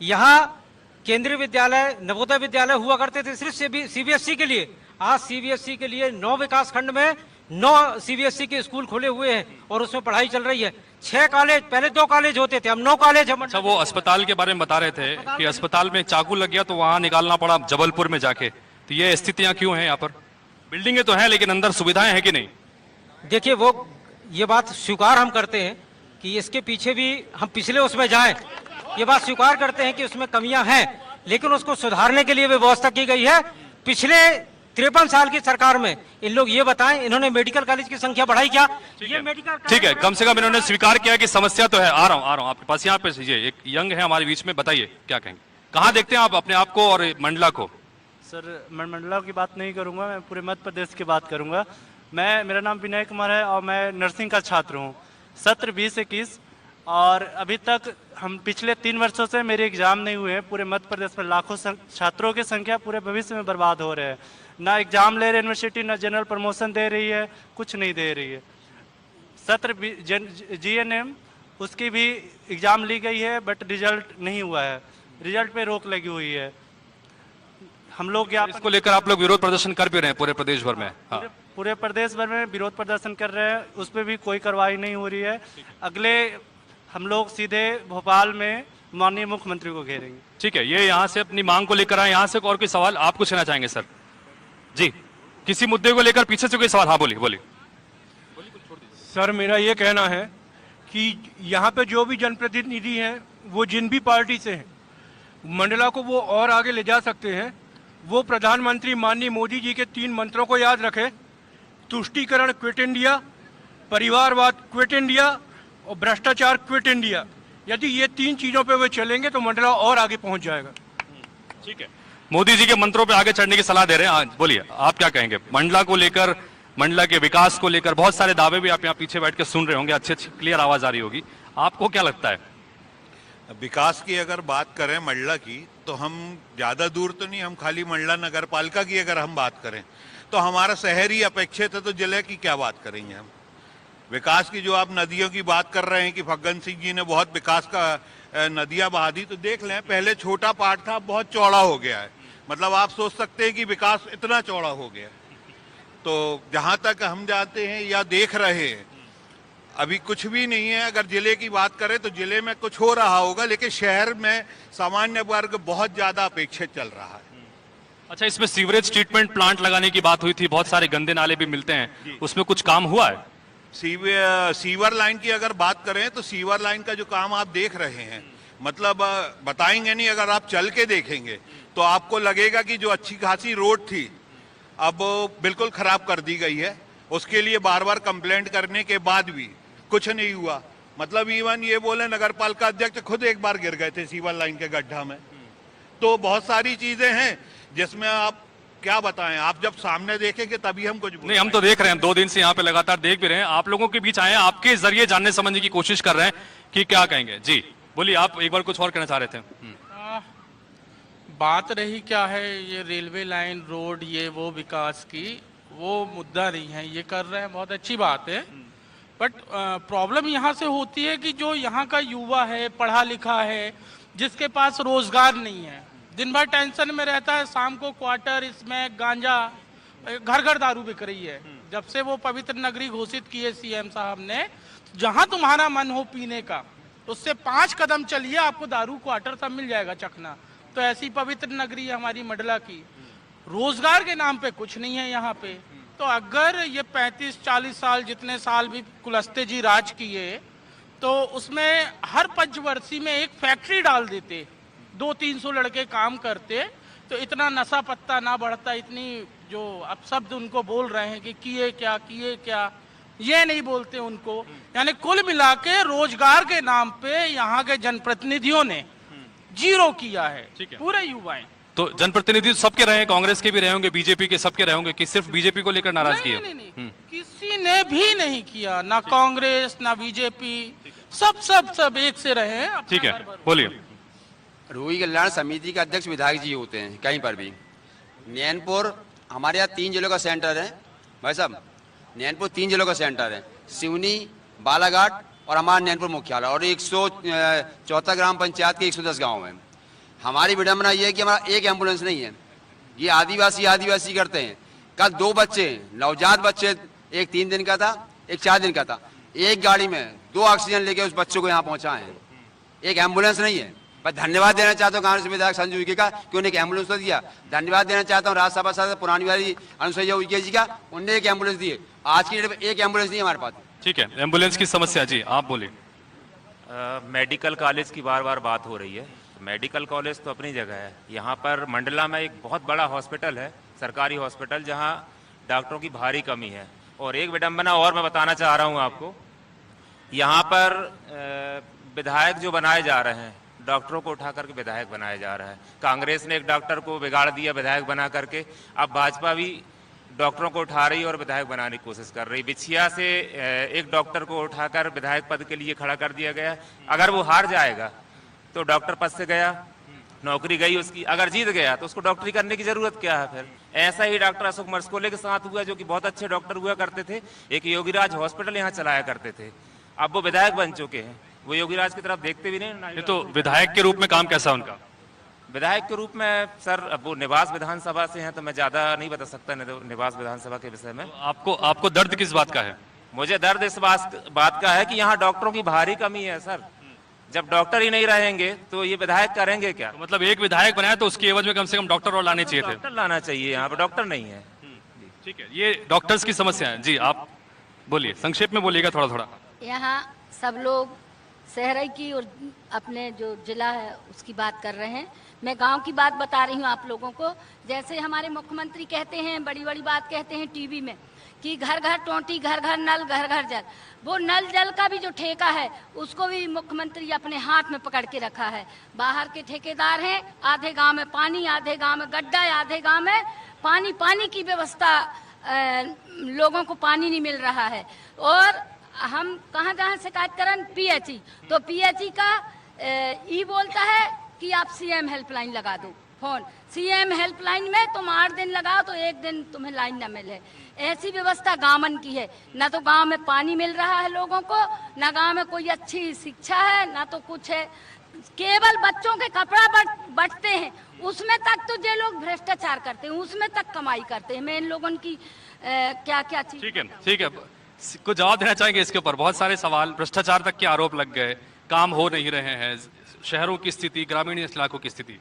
यहाँ केंद्रीय विद्यालय, नवोदय विद्यालय हुआ करते थे सिर्फ सीबीएसई के लिए। आज सीबीएसई के लिए 9 विकास खंड में 9 सीबीएसई के स्कूल खुले हुए हैं और उसमें पढ़ाई चल रही है। 6 कॉलेज, पहले 2 कॉलेज होते थे, अब 9 कॉलेज है। अच्छा, वो अस्पताल के बारे में बता रहे थे कि अस्पताल में चाकू लग गया तो वहां निकालना पड़ा जबलपुर में जाके। तो ये स्थितियां क्यों हैं यहाँ पर? बिल्डिंगें तो हैं लेकिन अंदर सुविधाएं हैं कि नहीं? देखिए, वो ये बात स्वीकार हम करते हैं कि इसके पीछे भी हम पिछले उसमें जाएं, ये बात स्वीकार करते हैं कि उसमें कमियां हैं, लेकिन उसको सुधारने के लिए व्यवस्था की गई है। पिछले 53 साल की सरकार में इन लोग ये बताएं, इन्होंने मेडिकल कॉलेज की संख्या बढ़ाई क्या? ये मेडिकल, ठीक है, कम से कम इन्होंने स्वीकार किया कि समस्या तो है। आ रहा हूँ आपके पास। यहाँ पे एक यंग है हमारे बीच में, बताइए क्या कहेंगे, कहाँ देखते हैं आप अपने आप को और मंडला को? सर, मैं मंडला की बात नहीं करूंगा, मैं पूरे मध्य प्रदेश की बात करूंगा। मेरा नाम विनय कुमार है और मैं नर्सिंग का छात्र हूं। सत्र 2021 और अभी तक हम पिछले 3 वर्षों से मेरे एग्जाम नहीं हुए हैं। पूरे मध्य प्रदेश में लाखों छात्रों की संख्या पूरे भविष्य में बर्बाद हो रहे हैं। ना एग्जाम ले रहे यूनिवर्सिटी, ना जनरल प्रमोशन दे रही है, कुछ नहीं दे रही है। सत्र GNM उसकी भी एग्जाम ली गई है बट रिजल्ट नहीं हुआ है, रिजल्ट पे रोक लगी हुई है। हम लोग इसको लेकर आप लोग विरोध प्रदर्शन कर भी रहे हैं पूरे प्रदेश भर में? हाँ। पूरे प्रदेश भर में विरोध प्रदर्शन कर रहे हैं, उस पर भी कोई कार्रवाई नहीं हो रही है। अगले हम लोग सीधे भोपाल में माननीय मुख्यमंत्री को घेरेंगे। ठीक है, ये यहाँ से अपनी मांग को लेकर आए। यहाँ से और कोई सवाल आप कुछ कहना चाहेंगे सर? जी, किसी मुद्दे को लेकर पीछे से कोई सवाल? हाँ बोलिए बोलिए। सर मेरा ये कहना है कि यहाँ पे जो भी जनप्रतिनिधि हैं वो जिन भी पार्टी से हैं, मंडला को वो और आगे ले जा सकते हैं। वो प्रधानमंत्री माननीय मोदी जी के 3 मंत्रों को याद रखें: तुष्टीकरण क्विट इंडिया, परिवारवाद क्विट इंडिया और भ्रष्टाचार क्विट इंडिया। यदि ये 3 चीजों पे वे चलेंगे तो मंडला और आगे पहुंच जाएगा। ठीक है, मोदी जी के मंत्रों पे आगे चढ़ने की सलाह दे रहे हैं। हाँ बोलिए, आप क्या कहेंगे मंडला को लेकर, मंडला के विकास को लेकर? बहुत सारे दावे भी आप यहाँ पीछे बैठ के सुन रहे होंगे, अच्छी क्लियर आवाज आ रही होगी। आपको क्या लगता है? विकास की अगर बात करें मंडला की, तो हम ज़्यादा दूर तो नहीं, हम खाली मंडला नगर पालिका की अगर हम बात करें तो हमारा शहर ही अपेक्षित है, तो जिले की क्या बात करेंगे हम? विकास की जो आप नदियों की बात कर रहे हैं कि फग्गन सिंह जी ने बहुत विकास का नदियां बहा दी, तो देख लें पहले छोटा पार्ट था, बहुत चौड़ा हो गया है। मतलब आप सोच सकते हैं कि विकास इतना चौड़ा हो गया। तो जहां तक हम जानते हैं या देख रहे हैं, अभी कुछ भी नहीं है। अगर जिले की बात करें तो जिले में कुछ हो रहा होगा, लेकिन शहर में सामान्य वर्ग बहुत ज्यादा अपेक्षित चल रहा है। अच्छा, इसमें सीवरेज ट्रीटमेंट प्लांट लगाने की बात हुई थी, बहुत सारे गंदे नाले भी मिलते हैं, उसमें कुछ काम हुआ है? सीवर लाइन की अगर बात करें तो सीवर लाइन का जो काम आप देख रहे हैं, मतलब बताएंगे नहीं, अगर आप चल के देखेंगे तो आपको लगेगा कि जो अच्छी खासी रोड थी अब बिल्कुल खराब कर दी गई है। उसके लिए बार बार कंप्लेंट करने के बाद भी कुछ नहीं हुआ। मतलब इवन ये बोले नगर पालिका अध्यक्ष खुद एक बार गिर गए थे सीवर लाइन के गड्ढा में। तो बहुत सारी चीजें हैं जिसमें आप क्या बताएं, आप जब सामने देखेंगे तभी हम कुछ नहीं, हम तो देख रहे हैं, 2 दिन से यहाँ पे लगातार देख भी रहे हैं। आप लोगों के बीच आए हैं, आपके जरिए जानने समझने की कोशिश कर रहे हैं कि क्या कहेंगे। जी बोलिए, आप एक बार कुछ और कहना चाह रहे थे। बात रही क्या है, ये रेलवे लाइन, रोड, ये वो विकास की, वो मुद्दा नहीं है। ये कर रहे हैं, बहुत अच्छी बात है। बट प्रॉब्लम यहाँ से होती है कि जो यहाँ का युवा है, पढ़ा लिखा है, जिसके पास रोजगार नहीं है, दिन भर टेंशन में रहता है, शाम को क्वार्टर, इसमें गांजा, घर घर दारू बिक रही है। जब से वो पवित्र नगरी घोषित की है सीएम साहब ने, जहां तुम्हारा मन हो पीने का, उससे 5 कदम चलिए, आपको दारू क्वार्टर सब मिल जाएगा चखना। तो ऐसी पवित्र नगरी है हमारी मंडला की। रोजगार के नाम पे कुछ नहीं है यहाँ पे। तो अगर ये 35-40 साल, जितने साल भी कुलस्ते जी राज किए, तो उसमें हर पंचवर्षीय में एक फैक्ट्री डाल देते, 200-300 लड़के काम करते, तो इतना नशा पत्ता ना बढ़ता। इतनी जो अब शब्द उनको बोल रहे हैं कि किए क्या, ये नहीं बोलते उनको। यानी कुल मिला के रोजगार के नाम पे यहाँ के जनप्रतिनिधियों ने जीरो किया है पूरे युवाएं। तो जनप्रतिनिधि सबके रहे, कांग्रेस के भी रहे होंगे, बीजेपी के सबके रहे होंगे, कि सिर्फ बीजेपी को लेकर नाराजगी है? नहीं, किसी ने भी नहीं किया, ना कांग्रेस ना बीजेपी, सब एक से रहे हैं। ठीक है, बोलिए। रोगी कल्याण समिति के अध्यक्ष विधायक जी होते हैं कहीं पर भी। नैनपुर हमारे यहाँ 3 जिलों का सेंटर है भाई साहब, नैनपुर 3 जिलों का सेंटर है, सिवनी, बालाघाट और हमारा नैनपुर मुख्यालय, और 114 ग्राम पंचायत के 110 गाँव हैं। हमारी विडम्बना ये है कि हमारा एक एम्बुलेंस नहीं है। ये आदिवासी करते हैं। कल 2 बच्चे, नवजात बच्चे, एक 3 दिन का था, एक 4 दिन का था, एक गाड़ी में 2 ऑक्सीजन लेके उस बच्चों को यहाँ पहुंचाए हैं। एक एम्बुलेंस नहीं है। पर धन्यवाद देना चाहता हूँ कांग्रेस विधायक संजू जी का कि उन्हें एक एम्बुलेंस तो दिया। धन्यवाद देना चाहता हूँ राज्यसभा सांसद पुरानी वाली अनुसुईया उइके जी का, उन्हें एक एम्बुलेंस दिए। आज की डेट में एक एम्बुलेंस नहीं हमारे पास। ठीक है, एम्बुलेंस की समस्या। जी आप बोलिए। मेडिकल कॉलेज की बार बार बात हो रही है। मेडिकल कॉलेज तो अपनी जगह है। यहाँ पर मंडला में एक बहुत बड़ा हॉस्पिटल है, सरकारी हॉस्पिटल, जहाँ डॉक्टरों की भारी कमी है। और एक विडंबना और मैं बताना चाह रहा हूँ आपको, यहाँ पर विधायक जो बनाए जा रहे हैं, डॉक्टरों को उठा करके विधायक बनाया जा रहा है। कांग्रेस ने एक डॉक्टर को बिगाड़ दिया विधायक बना करके, अब भाजपा भी डॉक्टरों को उठा रही और विधायक बनाने की कोशिश कर रही। बिछिया से एक डॉक्टर को उठाकर विधायक पद के लिए खड़ा कर दिया गया। अगर वो हार जाएगा तो डॉक्टर पद से गया, नौकरी गई उसकी। अगर जीत गया तो उसको डॉक्टरी करने की जरूरत क्या है फिर? ऐसा ही डॉक्टर अशोक मरस्कोले के साथ हुआ, जो कि बहुत अच्छे डॉक्टर हुआ करते थे, एक योगीराज हॉस्पिटल यहाँ चलाया करते थे। अब वो विधायक बन चुके हैं, वो योगीराज की तरफ देखते भी नहीं। तो विधायक के रूप में काम कैसा उनका? विधायक के रूप में सर, अब वो निवास विधानसभा से हैं तो मैं ज्यादा नहीं बता सकता निवास विधानसभा के विषय में। आपको दर्द किस बात का है? मुझे दर्द इस बात का है कि यहाँ डॉक्टरों की भारी कमी है सर। जब डॉक्टर ही नहीं रहेंगे तो ये विधायक करेंगे क्या? तो मतलब एक विधायक बनाया तो उसके एवज में कम से कम डॉक्टर और लाने चाहिए थे। डॉक्टर लाना चाहिए, यहाँ पे डॉक्टर नहीं है। ठीक है, ये डॉक्टर्स की समस्या है। जी आप बोलिए, संक्षेप में बोलिएगा थोड़ा थोड़ा। यहाँ सब लोग शहर की और अपने जो जिला है उसकी बात कर रहे हैं। मैं गांव की बात बता रही हूँ आप लोगों को। जैसे हमारे मुख्यमंत्री कहते हैं, बड़ी बड़ी बात कहते हैं टीवी में कि घर घर टोंटी, घर घर नल, घर घर जल। वो नल जल का भी जो ठेका है उसको भी मुख्यमंत्री अपने हाथ में पकड़ के रखा है। बाहर के ठेकेदार हैं, आधे गांव में पानी, आधे गांव में गड्ढा, आधे गांव में पानी की व्यवस्था, लोगों को पानी नहीं मिल रहा है। और हम कहाँ शिकायत करें? पीएचई, तो पीएचई का ई बोलता है कि आप सीएम हेल्पलाइन लगा दो फोन। सीएम हेल्पलाइन में तुम 8 दिन लगाओ तो 1 दिन तुम्हें लाइन न मिले। ऐसी व्यवस्था गांवन की है। ना तो गांव में पानी मिल रहा है लोगों को, ना गांव में कोई अच्छी शिक्षा है, ना तो कुछ है। केवल बच्चों के कपड़ा बटते हैं, उसमें तक तो ये लोग भ्रष्टाचार करते हैं, उसमें तक कमाई करते हैं। मैं इन लोगों की क्या क्या चीज। ठीक है, कुछ जवाब देना चाहेंगे इसके ऊपर? बहुत सारे सवाल, भ्रष्टाचार तक के आरोप लग गए, काम हो नहीं रहे हैं, शहरों की स्थिति, ग्रामीण इलाकों की स्थिति।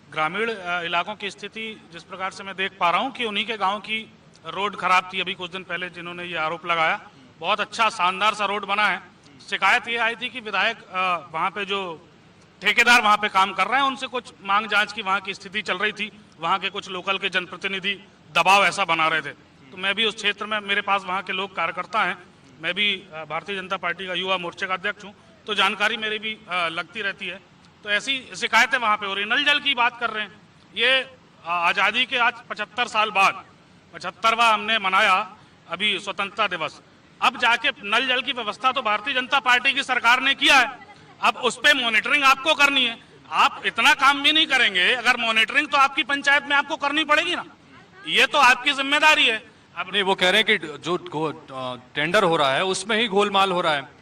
ग्रामीण इलाकों की स्थिति जिस प्रकार से मैं देख पा रहा हूँ कि उन्हीं के गांव की रोड खराब थी। अभी कुछ दिन पहले जिन्होंने ये आरोप लगाया, बहुत अच्छा शानदार सा रोड बना है। शिकायत ये आई थी कि विधायक वहाँ पे जो ठेकेदार वहाँ पे काम कर रहे हैं उनसे कुछ मांग जांच की वहाँ की स्थिति चल रही थी। वहाँ के कुछ लोकल के जनप्रतिनिधि दबाव ऐसा बना रहे थे। तो मैं भी उस क्षेत्र में, मेरे पास वहाँ के लोग कार्यकर्ता हैं, मैं भी भारतीय जनता पार्टी का युवा मोर्चे का अध्यक्ष हूँ, तो जानकारी मेरी भी लगती रहती है। तो ऐसी शिकायतें वहाँ पे हो रही। नल जल की बात कर रहे हैं, ये आज़ादी के आज 75 साल बाद 75वां हमने मनाया अभी स्वतंत्रता दिवस। अब जाके नल जल की व्यवस्था तो भारतीय जनता पार्टी की सरकार ने किया है, अब उस पर मॉनिटरिंग आपको करनी है। आप इतना काम भी नहीं करेंगे, अगर मॉनिटरिंग तो आपकी पंचायत में आपको करनी पड़ेगी ना, ये तो आपकी जिम्मेदारी है। अब नहीं, वो कह रहे हैं कि जो टेंडर हो रहा है उसमें ही गोलमाल हो रहा है।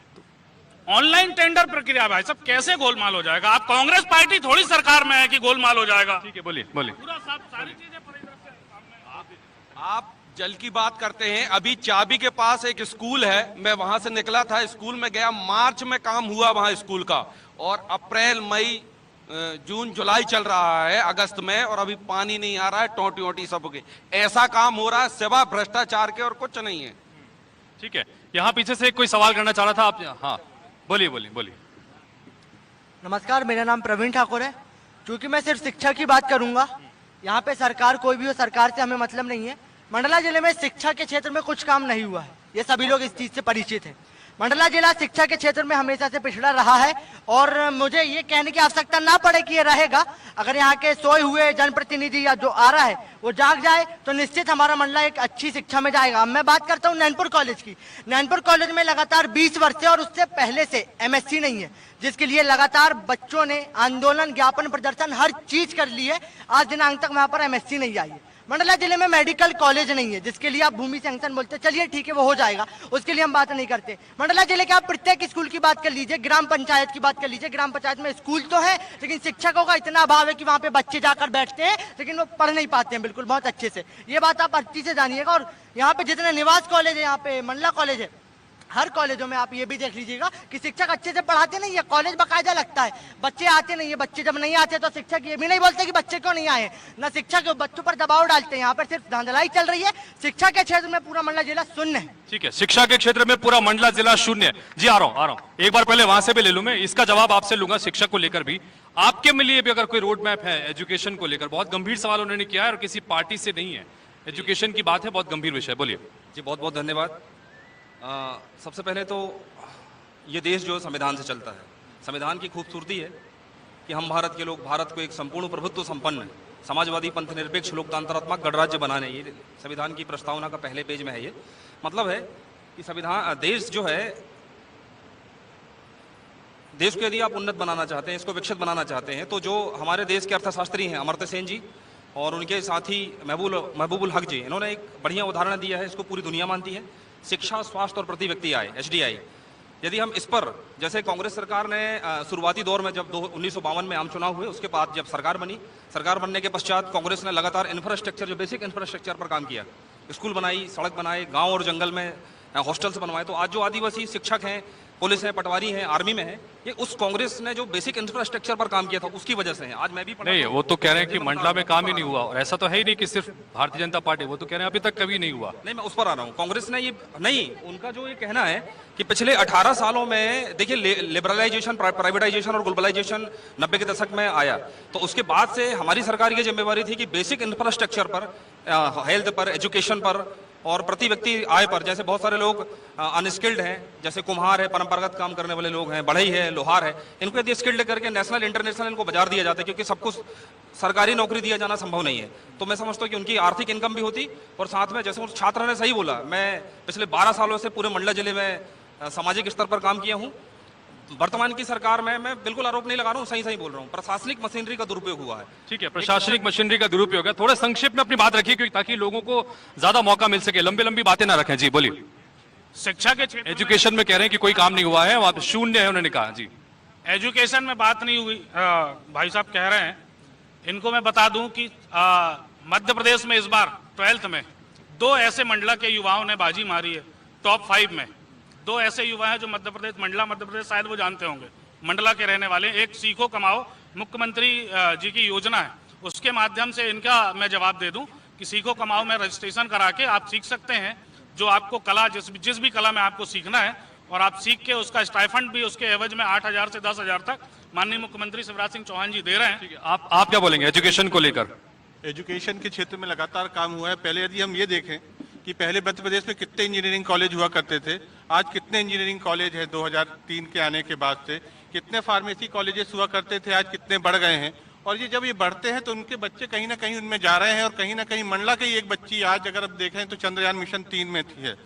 ऑनलाइन टेंडर प्रक्रिया भाई सब कैसे गोलमाल हो जाएगा? आप कांग्रेस पार्टी थोड़ी सरकार में है कि गोलमाल हो जाएगा। ठीक है, बोलिए बोलिए। पूरा सब सारी चीजें पूरी तरह से आप जल की बात करते हैं, अभी चाबी के पास एक स्कूल है, मैं वहां से निकला था, स्कूल में गया, मार्च में काम हुआ वहां स्कूल का, और अप्रैल मई जून जुलाई चल रहा है, अगस्त में, और अभी पानी नहीं आ रहा है, टोटी वोटी सब हो गई। ऐसा काम हो रहा है सिवा भ्रष्टाचार के और कुछ नहीं है। ठीक है, यहाँ पीछे से कोई सवाल करना चाह रहा था आप? हाँ बोलिए बोलिए बोलिए। नमस्कार, मेरा नाम प्रवीण ठाकुर है। क्योंकि मैं सिर्फ शिक्षा की बात करूंगा, यहाँ पे सरकार कोई भी हो, सरकार से हमें मतलब नहीं है। मंडला जिले में शिक्षा के क्षेत्र में कुछ काम नहीं हुआ है, ये सभी लोग इस चीज से परिचित हैं। मंडला जिला शिक्षा के क्षेत्र में हमेशा से पिछड़ा रहा है, और मुझे ये कहने की आवश्यकता ना पड़े कि ये रहेगा। अगर यहाँ के सोए हुए जनप्रतिनिधि या जो आ रहा है वो जाग जाए तो निश्चित हमारा मंडला एक अच्छी शिक्षा में जाएगा। अब मैं बात करता हूँ नैनपुर कॉलेज की। नैनपुर कॉलेज में लगातार 20 वर्ष से और उससे पहले से MSc नहीं है, जिसके लिए लगातार बच्चों ने आंदोलन, ज्ञापन, प्रदर्शन हर चीज कर ली है। आज दिनांक तक वहां पर MSc नहीं आई है। मंडला जिले में मेडिकल कॉलेज नहीं है, जिसके लिए आप भूमि सैंक्शन बोलते हैं, चलिए ठीक है वो हो जाएगा, उसके लिए हम बात नहीं करते। मंडला जिले के आप प्रत्येक स्कूल की बात कर लीजिए, ग्राम पंचायत की बात कर लीजिए, ग्राम पंचायत में स्कूल तो है लेकिन शिक्षकों का इतना अभाव है कि वहाँ पे बच्चे जाकर बैठते हैं लेकिन वो पढ़ नहीं पाते हैं बिल्कुल बहुत अच्छे से। ये बात आप अच्छी से जानिएगा। और यहाँ पे जितने निवास कॉलेज है, यहाँ पे मंडला कॉलेज है, हर कॉलेजों में आप ये भी देख लीजिएगा कि शिक्षक अच्छे से पढ़ाते नहीं है, कॉलेज बाकायदा लगता है, बच्चे आते नहीं है। बच्चे जब नहीं आते तो शिक्षक ये भी नहीं बोलते कि बच्चे क्यों नहीं आए, ना शिक्षक बच्चों पर दबाव डालते हैं। यहाँ पर सिर्फ धांधलाई चल रही है। शिक्षा के क्षेत्र में पूरा मंडला जिला शून्य है। ठीक है, शिक्षा के क्षेत्र में पूरा मंडला जिला शून्य है। जी आ रहा हूँ। एक बार पहले वहां से भी ले लूं, मैं इसका जवाब आपसे लूंगा शिक्षक को लेकर भी। आपके में लिए भी अगर कोई रोड मैप है एजुकेशन को लेकर, बहुत गंभीर सवाल उन्होंने किया है और किसी पार्टी से नहीं है, एजुकेशन की बात है, बहुत गंभीर विषय। बोलिए। जी बहुत बहुत धन्यवाद। सबसे पहले तो ये देश जो संविधान से चलता है, संविधान की खूबसूरती है कि हम भारत के लोग भारत को एक संपूर्ण प्रभुत्व संपन्न समाजवादी पंथ निरपेक्ष लोकतंत्रात्मक गणराज्य बनाने, ये संविधान की प्रस्तावना का पहले पेज में है। ये मतलब है कि संविधान देश जो है, देश को यदि आप उन्नत बनाना चाहते हैं, इसको विकसित बनाना चाहते हैं, तो जो हमारे देश के अर्थशास्त्री हैं अमर्त्य सेन जी और उनके साथी महबूबुल हक जी, इन्होंने एक बढ़िया उदाहरण दिया है, इसको पूरी दुनिया मानती है। शिक्षा, स्वास्थ्य और प्रति व्यक्ति आय, HDI। यदि हम इस पर, जैसे कांग्रेस सरकार ने शुरुआती दौर में जब 1952 में आम चुनाव हुए, उसके बाद जब सरकार बनी, सरकार बनने के पश्चात कांग्रेस ने लगातार इंफ्रास्ट्रक्चर, जो बेसिक इंफ्रास्ट्रक्चर पर काम किया, स्कूल बनाई, सड़क बनाए, गांव और जंगल में हॉस्टल्स बनवाए। तो आज जो आदिवासी शिक्षक हैं, पुलिस है, पटवारी हैं, आर्मी में है, ये उस कांग्रेस ने जो बेसिक इंफ्रास्ट्रक्चर पर काम किया था उसकी वजह से है। आज मैं भी नहीं, वो तो कह रहे हैं कि मंडला में काम ही नहीं हुआ, और ऐसा तो है ही नहीं कि सिर्फ भारतीय जनता पार्टी, वो तो कह रहे हैं अभी तक कभी नहीं हुआ। नहीं, मैं उस पर आ रहा हूँ। कांग्रेस ने ये नहीं, उनका जो ये कहना है कि पिछले 18 सालों में देखिए लिबरलाइजेशन, प्राइवेटाइजेशन और ग्लोबलाइजेशन 90 के दशक में आया, तो उसके बाद से हमारी सरकार की जिम्मेवारी थी कि बेसिक इंफ्रास्ट्रक्चर पर, हेल्थ पर, एजुकेशन पर और प्रति व्यक्ति आय पर, जैसे बहुत सारे लोग अनस्किल्ड हैं, जैसे कुम्हार है, परंपरागत काम करने वाले लोग हैं, बढ़ई है, लोहार है, इनको यदि स्किल्ड करके नेशनल इंटरनेशनल इनको बाजार दिया जाता है, क्योंकि सबको सरकारी नौकरी दिया जाना संभव नहीं है। तो मैं समझता हूँ कि उनकी आर्थिक इनकम भी होती, और साथ में जैसे उस छात्र ने सही बोला, मैं पिछले 12 सालों से पूरे मंडला जिले में सामाजिक स्तर पर काम किया हूँ। वर्तमान की सरकार में मैं बिल्कुल आरोप नहीं लगा रहा हूँ, सही बोल रहा हूँ, प्रशासनिक मशीनरी का दुरुपयोग हुआ है। ठीक है, प्रशासनिक मशीनरी का दुरुपयोग है। थोड़ा संक्षेप में अपनी बात रखिए, क्योंकि ताकि लोगों को ज्यादा मौका मिल सके, लंबी बातें ना रखें। जी बोलिए। शिक्षा के क्षेत्र एजुकेशन में कह रहे हैं कि कोई काम नहीं हुआ है, वहां पे शून्य है, उन्होंने कहा। जी, एजुकेशन में बात नहीं हुई, भाई साहब कह रहे हैं। इनको मैं बता दूं कि मध्य प्रदेश में इस बार 12th में 2 ऐसे मंडला के युवाओं ने बाजी मारी है टॉप 5 में। 2 ऐसे युवा हैं जो मध्य प्रदेश, शायद वो जानते होंगे, मंडला के रहने वाले। एक सीखो कमाओ मुख्यमंत्री जी की योजना है, उसके माध्यम से इनका मैं जवाब दे दूं कि सीखो कमाओ में रजिस्ट्रेशन करा के आप सीख सकते हैं जो आपको कला, जिस भी कला में आपको सीखना है, और आप सीख के उसका स्टाइफंड भी उसके एवज में 8,000 से 10,000 तक माननीय मुख्यमंत्री शिवराज सिंह चौहान जी दे रहे हैं। आप क्या बोलेंगे एजुकेशन को लेकर? एजुकेशन के क्षेत्र में लगातार काम हुआ है। पहले यदि हम ये देखें कि पहले मध्य प्रदेश में कितने इंजीनियरिंग कॉलेज हुआ करते थे, आज कितने इंजीनियरिंग कॉलेज है 2003 के आने के बाद से, कितने फार्मेसी कॉलेजेस हुआ करते थे, आज कितने बढ़ गए हैं। और ये जब ये बढ़ते हैं तो उनके बच्चे कहीं ना कहीं उनमें जा रहे हैं, और कहीं ना कहीं मंडला की एक बच्ची आज अगर आप देखें तो चंद्रयान मिशन 3 में थी है।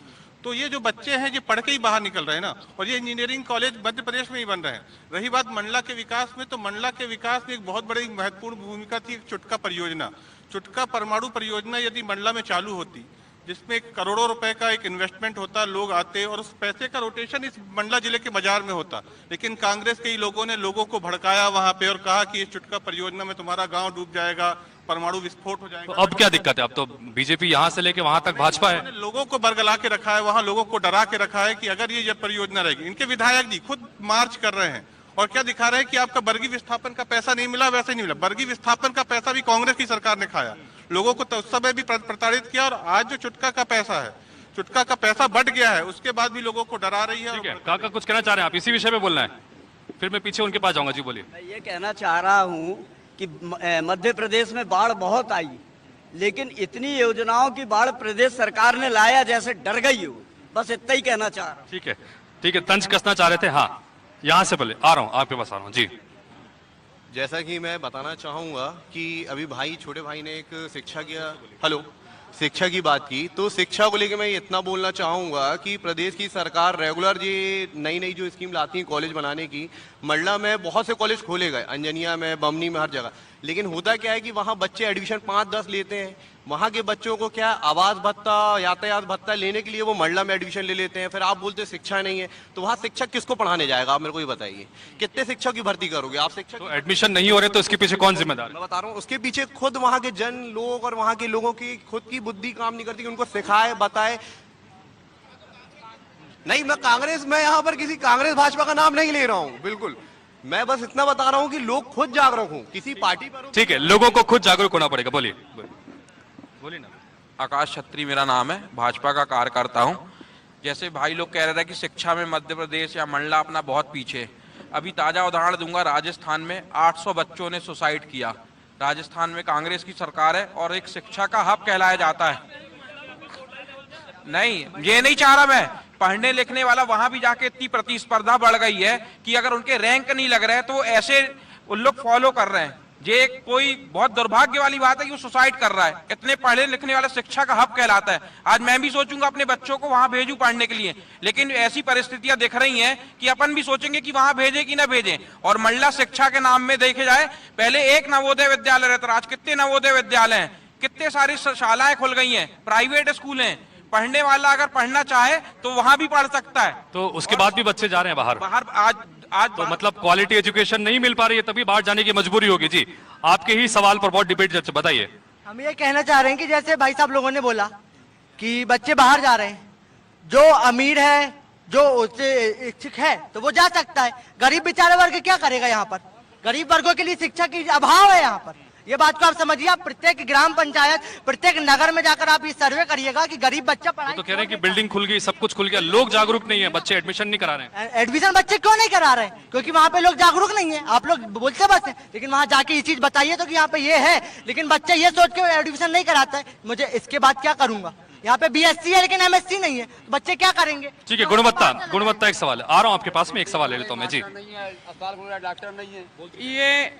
तो ये जो बच्चे हैं ये पढ़ के ही बाहर निकल रहे हैं ना, और ये इंजीनियरिंग कॉलेज मध्य प्रदेश में ही बन रहे हैं। रही बात मंडला के विकास में, तो मंडला के विकास में एक बहुत बड़ी महत्वपूर्ण भूमिका थी एक चुटका परियोजना। चुटका परमाणु परियोजना यदि मंडला में चालू होती, जिसमें करोड़ों रुपए का एक इन्वेस्टमेंट होता, लोग आते और उस पैसे का रोटेशन इस मंडला जिले के बाजार में होता, लेकिन कांग्रेस के ही लोगों ने लोगों को भड़काया वहां पे और कहा कि इस चुटका परियोजना में तुम्हारा गांव डूब जाएगा, परमाणु विस्फोट हो जाएगा। तो अब क्या दिक्कत है? अब तो बीजेपी यहाँ से लेके वहां तक भाजपा है। लोगों को बरगला के रखा है, वहां लोगों को डरा के रखा है कि अगर ये परियोजना रहेगी। इनके विधायक जी खुद मार्च कर रहे हैं और क्या दिखा रहे हैं कि आपका बर्गी विस्थापन का पैसा नहीं मिला, वैसे नहीं मिला। बर्गी विस्थापन का पैसा भी कांग्रेस की सरकार ने खाया, लोगों को तो उस समय भी प्रताड़ित किया, और आज जो चुटका का पैसा है, चुटका का पैसा बढ़ गया है, उसके बाद भी लोगों को डरा रही है। ठीक है, काका कुछ कहना चाह रहे हैं आप इसी विषय पे बोलना है, फिर मैं पीछे उनके पास जाऊंगा। जी बोलिए। मैं ये कहना चाह रहा हूँ कि मध्य प्रदेश में बाढ़ बहुत आई, लेकिन इतनी योजनाओं की बाढ़ प्रदेश सरकार ने लाया जैसे डर गई हो, बस इतना ही कहना चाह रहा हूँ। ठीक है, तंज कसना चाह रहे थे। हाँ, यहाँ से पहले आ रहा हूँ, आपके पास आ रहा हूँ। जी, जैसा कि मैं बताना चाहूँगा कि अभी छोटे भाई ने एक शिक्षा की बात की, तो शिक्षा को लेकर मैं इतना बोलना चाहूँगा कि प्रदेश की सरकार रेगुलर ये नई जो स्कीम लाती है कॉलेज बनाने की, मंडला में बहुत से कॉलेज खोले गए, अंजनिया में, बमनी में, हर जगह। लेकिन होता क्या है कि वहाँ बच्चे एडमिशन 5-10 लेते हैं, वहाँ के बच्चों को क्या आवास भत्ता, यातायात भत्ता लेने के लिए वो मंडला में एडमिशन ले लेते हैं। फिर आप बोलते हैं शिक्षा नहीं है, तो वहाँ शिक्षक किसको पढ़ाने जाएगा? आप मेरे को ये बताइए, कितने शिक्षक की भर्ती करोगे आप? शिक्षक तो एडमिशन नहीं हो रहे तो इसके पीछे कौन जिम्मेदार? मैं बता रहा हूँ, उसके पीछे खुद वहाँ के जन लोग और वहाँ के लोगों की खुद की बुद्धि काम नहीं करती, उनको सिखाए बताए। नहीं, मैं यहाँ पर किसी कांग्रेस भाजपा का नाम नहीं ले रहा हूँ, बिल्कुल। मैं बस इतना बता रहा हूँ कि लोग खुद जागरूक हों, किसी पार्टी पर। ठीक है, लोगों को खुद जागरूक होना पड़ेगा। बोलिए ना। आकाश छत्री मेरा नाम है, भाजपा का कार्यकर्ता हूँ। जैसे भाई लोग कह रहे थे कि शिक्षा में मध्य प्रदेश या मंडला अपना बहुत पीछे है। अभी ताज़ा उदाहरण दूंगा, राजस्थान में 800 बच्चों ने सुसाइड किया। राजस्थान में कांग्रेस की सरकार है और एक शिक्षा का हब कहलाया जाता है। नहीं, ये नहीं चाह रहा मैं, पढ़ने लिखने वाला वहां भी जाके इतनी प्रतिस्पर्धा बढ़ गई है कि अगर उनके रैंक नहीं लग रहे तो ऐसे उन लोग फॉलो कर रहे हैं। ये कोई बहुत दुर्भाग्य वाली बात है कि वो सुसाइड कर रहा है। इतने पढ़ने लिखने वाला शिक्षा का हब कहलाता है। आज मैं भी सोचूंगा अपने बच्चों को वहां भेजूं पढ़ने के लिए, लेकिन ऐसी परिस्थितियां दिख रही हैं कि अपन भी सोचेंगे कि वहां भेजें कि ना भेजें। और मंडला शिक्षा के नाम में देखे जाए, पहले एक नवोदय विद्यालय रहता था, आज कितने नवोदय विद्यालय हैं, कितने सारी शालाएं खुल गई हैं, प्राइवेट स्कूल हैं। पढ़ने वाला अगर पढ़ना चाहे तो वहां भी पढ़ सकता है। तो उसके बाद भी बच्चे जा रहे हैं बाहर। आज तो मतलब क्वालिटी एजुकेशन नहीं मिल पा रही है, तभी बाहर जाने की मजबूरी होगी। जी, आपके ही सवाल पर बहुत डिबेट, बताइए। हम ये कहना चाह रहे हैं कि जैसे भाई साहब लोगों ने बोला कि बच्चे बाहर जा रहे हैं, जो अमीर है, जो उससे इच्छुक है, तो वो जा सकता है। गरीब बेचारे वर्ग क्या करेगा यहाँ पर? गरीब वर्गों के लिए शिक्षा की अभाव है यहाँ पर। ये बात को आप समझिए। आप प्रत्येक ग्राम पंचायत, प्रत्येक नगर में जाकर आप ये सर्वे करिएगा कि गरीब बच्चा पढ़ाई तो कह रहे हैं कि बिल्डिंग खुल गई, सब कुछ खुल गया, लोग जागरूक नहीं है, बच्चे एडमिशन नहीं करा रहे हैं। एडमिशन बच्चे क्यों नहीं करा रहे हैं? क्योंकि वहाँ पे लोग जागरूक नहीं है। आप लोग बोलते बस है, लेकिन वहाँ जाके ये चीज बताइए तो कि यहाँ पे ये है, लेकिन बच्चे ये सोच के एडमिशन नहीं कराता है, मुझे इसके बाद क्या करूंगा। यहाँ पे BSc है लेकिन MSc नहीं है, तो बच्चे क्या करेंगे? ठीक है, गुणवत्ता एक सवाल है, आ रहा हूँ आपके पास में, एक सवाल ले लेता हूँ मैं जी। डॉक्टर नहीं है। ये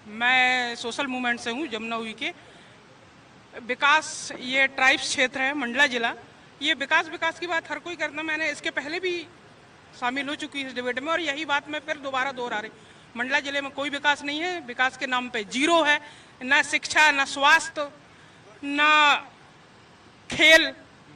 मैं सोशल मूवमेंट से हूँ, जमुना हुई के विकास, ये ट्राइब्स क्षेत्र है मंडला जिला। ये विकास की बात हर कोई करता, मैंने इसके पहले भी शामिल हो चुकी इस डिबेट में, और यही बात मैं फिर दोबारा दोहरा रही। मंडला जिले में कोई विकास नहीं है, विकास के नाम पे जीरो है। ना शिक्षा, ना स्वास्थ्य, ना खेल,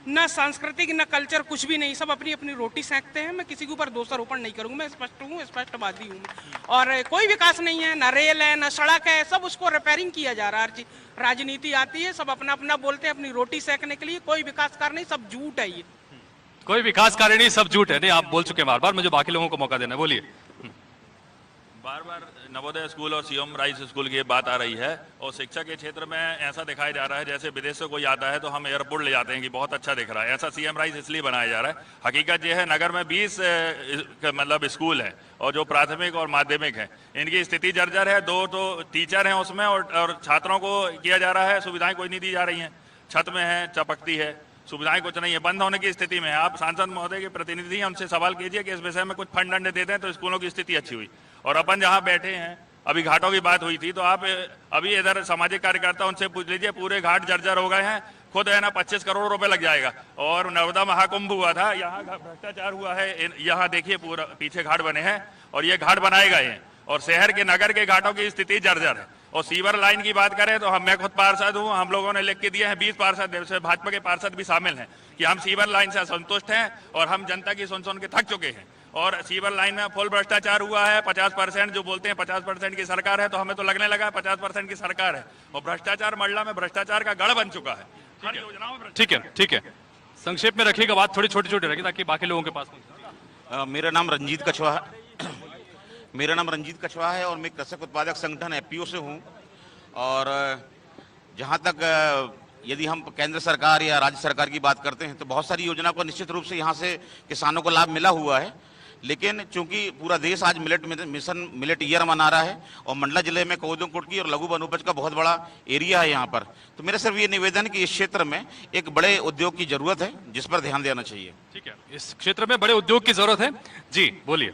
ना सांस्कृतिक, ना कल्चर, कुछ भी नहीं। सब अपनी अपनी रोटी सेंकते हैं। मैं किसी के ऊपर दोषारोपण नहीं करूंगा, मैं स्पष्ट हूँ, स्पष्टवादी हूँ। और कोई विकास नहीं है, ना रेल है, ना सड़क है, सब उसको रिपेयरिंग किया जा रहा है। राजनीति आती है, सब अपना अपना बोलते हैं अपनी रोटी सेंकने के लिए। कोई विकास कार्य नहीं, सब झूठ है। ये कोई विकास कार्य नहीं, सब झूठ है। नहीं, आप बोल चुके हैं बार बार, मुझे बाकी लोगों को मौका देना, बोलिए। बार बार नवोदय स्कूल और सीएम राइस स्कूल की बात आ रही है, और शिक्षा के क्षेत्र में ऐसा दिखाया जा रहा है जैसे विदेश से कोई आता है तो हम एयरपोर्ट ले जाते हैं कि बहुत अच्छा दिख रहा है। ऐसा सीएम राइस इसलिए बनाया जा रहा है। हकीकत यह है, नगर में 20 मतलब स्कूल है, और जो प्राथमिक और माध्यमिक है, इनकी स्थिति जर्जर है। 2 तो टीचर हैं उसमें, और छात्रों को किया जा रहा है, सुविधाएं कोई नहीं दी जा रही हैं। छत में है, चपकती है, सुविधाएं कुछ नहीं है, बंद होने की स्थिति में है। आप सांसद महोदय के प्रतिनिधि हैं, उनसे सवाल कीजिए कि इस विषय में कुछ फंड दंड देते हैं तो स्कूलों की स्थिति अच्छी हुई। और अपन जहाँ बैठे हैं, अभी घाटों की बात हुई थी, तो आप अभी इधर सामाजिक कार्यकर्ता, उनसे पूछ लीजिए, पूरे घाट जर्जर हो गए हैं। खुद है ना 25 करोड़ रुपए लग जाएगा। और नर्मदा महाकुंभ हुआ था, यहाँ भ्रष्टाचार हुआ है, यहाँ देखिए पूरा पीछे घाट बने हैं, और ये घाट बनाए गए हैं, और शहर के नगर के घाटों की स्थिति जर्जर है। और सीवर लाइन की बात करें तो मैं खुद पार्षद हूँ, हम लोगों ने लिख के दिए हैं, 20 पार्षद, भाजपा के पार्षद भी शामिल हैं, कि हम सीवर लाइन से असंतुष्ट हैं, और हम जनता की सुन के थक चुके हैं। और सीवर लाइन में फुल भ्रष्टाचार हुआ है। 50% जो बोलते हैं 50% की सरकार है, तो हमें तो लगने लगा 50% की सरकार है, और भ्रष्टाचार मंडला में भ्रष्टाचार का गढ़ बन चुका है। ठीक है, संक्षेप में रखिएगा बात, थोड़ी छोटी छोटी रखिए ताकि बाकी लोगों के पास पहुंचे। मेरा नाम रंजीत कछवा है, और मैं कृषक उत्पादक संगठन FPO से हूँ। और जहाँ तक यदि हम केंद्र सरकार या राज्य सरकार की बात करते हैं, तो बहुत सारी योजना को निश्चित रूप से यहाँ से किसानों को लाभ मिला हुआ है। लेकिन चूंकि पूरा देश आज मिलेट ईयर मना रहा है, और मंडला जिले में कोदो कुटकी और लघु वनोपज का बहुत बड़ा एरिया है यहाँ पर, तो मेरा सिर्फ ये निवेदन है कि इस क्षेत्र में एक बड़े उद्योग की जरूरत है, जिस पर ध्यान देना चाहिए। ठीक है, इस क्षेत्र में बड़े उद्योग की जरूरत है जी, बोलिए।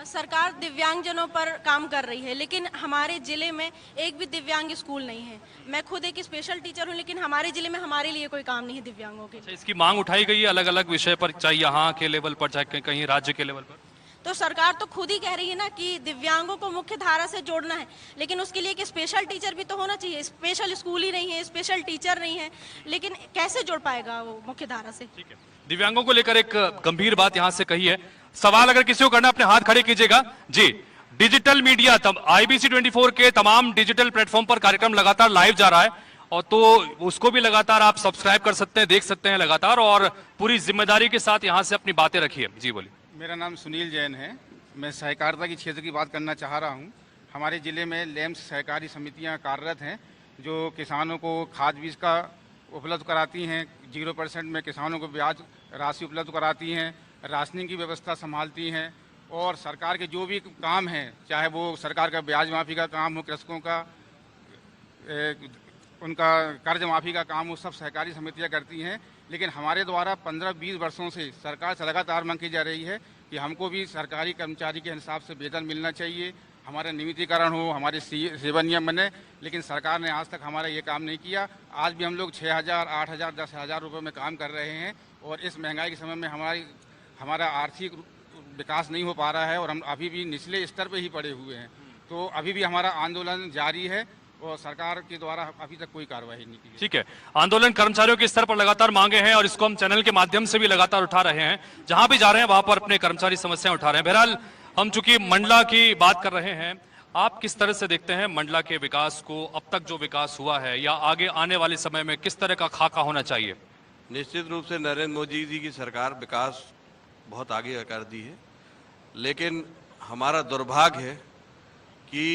सरकार दिव्यांगजनों पर काम कर रही है, लेकिन हमारे जिले में एक भी दिव्यांग स्कूल नहीं है। मैं खुद एक स्पेशल टीचर हूं, लेकिन हमारे जिले में हमारे लिए कोई काम नहीं है दिव्यांगों के। इसकी मांग उठाई गई है अलग अलग विषय पर, चाहे यहाँ के लेवल पर, चाहे कहीं राज्य के लेवल पर। तो सरकार तो खुद ही कह रही है ना कि दिव्यांगों को मुख्य धारा से जोड़ना है, लेकिन उसके लिए एक स्पेशल टीचर भी तो होना चाहिए। स्पेशल स्कूल ही नहीं है, स्पेशल टीचर नहीं है, लेकिन कैसे जोड़ पाएगा वो मुख्य धारा से? दिव्यांगों को लेकर एक गंभीर बात यहाँ से कही है। सवाल अगर किसी को करना, अपने हाथ खड़े कीजिएगा जी। डिजिटल मीडिया, IBC 24 के तमाम डिजिटल प्लेटफॉर्म पर कार्यक्रम लगातार लाइव जा रहा है, और तो उसको भी लगातार आप सब्सक्राइब कर सकते हैं, देख सकते हैं लगातार, और पूरी जिम्मेदारी के साथ यहाँ से अपनी बातें रखिए जी, बोलिए। मेरा नाम सुनील जैन है, मैं सहकारिता की क्षेत्र की बात करना चाह रहा हूँ। हमारे जिले में लैम्स सहकारी समितियाँ कार्यरत हैं, जो किसानों को खाद बीज का उपलब्ध कराती हैं, 0% में किसानों को ब्याज राशि उपलब्ध कराती हैं, राशनिंग की व्यवस्था संभालती हैं, और सरकार के जो भी काम हैं, चाहे वो सरकार का ब्याज माफ़ी का काम हो, कृषकों का उनका कर्ज माफ़ी का काम हो, सब सहकारी समितियां करती हैं। लेकिन हमारे द्वारा 15-20 वर्षों से सरकार से लगातार मांग की जा रही है कि हमको भी सरकारी कर्मचारी के हिसाब से वेतन मिलना चाहिए, हमारा नियमितीकरण हो, हमारे सेवा नियम बने, लेकिन सरकार ने आज तक हमारा ये काम नहीं किया। आज भी हम लोग 6,000, 8,000, 10,000 रुपये में काम कर रहे हैं, और इस महंगाई के समय में हमारा आर्थिक विकास नहीं हो पा रहा है, और हम अभी भी निचले स्तर पे ही पड़े हुए हैं। तो अभी भी हमारा आंदोलन जारी है, और सरकार के द्वारा अभी तक कोई कार्रवाई नहीं की। ठीक है, आंदोलन कर्मचारियों के स्तर पर लगातार मांगे हैं, और इसको हम चैनल के माध्यम से भी लगातार उठा रहे हैं। जहां भी जा रहे हैं वहां पर अपने कर्मचारी समस्याएं उठा रहे हैं। बहरहाल हम चूंकि मंडला की बात कर रहे हैं, आप किस तरह से देखते हैं मंडला के विकास को? अब तक जो विकास हुआ है, या आगे आने वाले समय में किस तरह का खाका होना चाहिए? निश्चित रूप से नरेंद्र मोदी जी की सरकार विकास बहुत आगे कर दी है, लेकिन हमारा दुर्भाग्य है कि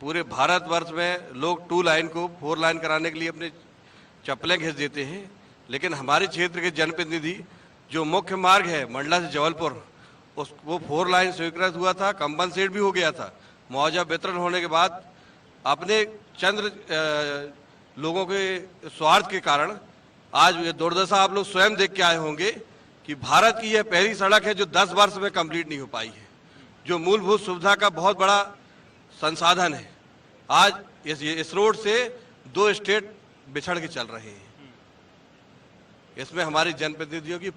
पूरे भारतवर्ष में लोग 2 लाइन को 4 लाइन कराने के लिए अपने चप्पलें घिस देते हैं, लेकिन हमारे क्षेत्र के जनप्रतिनिधि जो मुख्य मार्ग है मंडला से जबलपुर वो 4 लाइन स्वीकृत हुआ था, कंपनसेट भी हो गया था। मुआवजा वितरण होने के बाद अपने चंद्र लोगों के स्वार्थ के कारण आज ये दुर्दशा आप लोग स्वयं देख के आए होंगे कि भारत की यह पहली सड़क है जो 10 वर्ष में कंप्लीट नहीं हो पाई है, जो मूलभूत सुविधा का बहुत बड़ा संसाधन है। आज इस रोड से 2 स्टेट बिछड़ के चल रहे हैं। इसमें हमारे जनप्रतिनिधियों की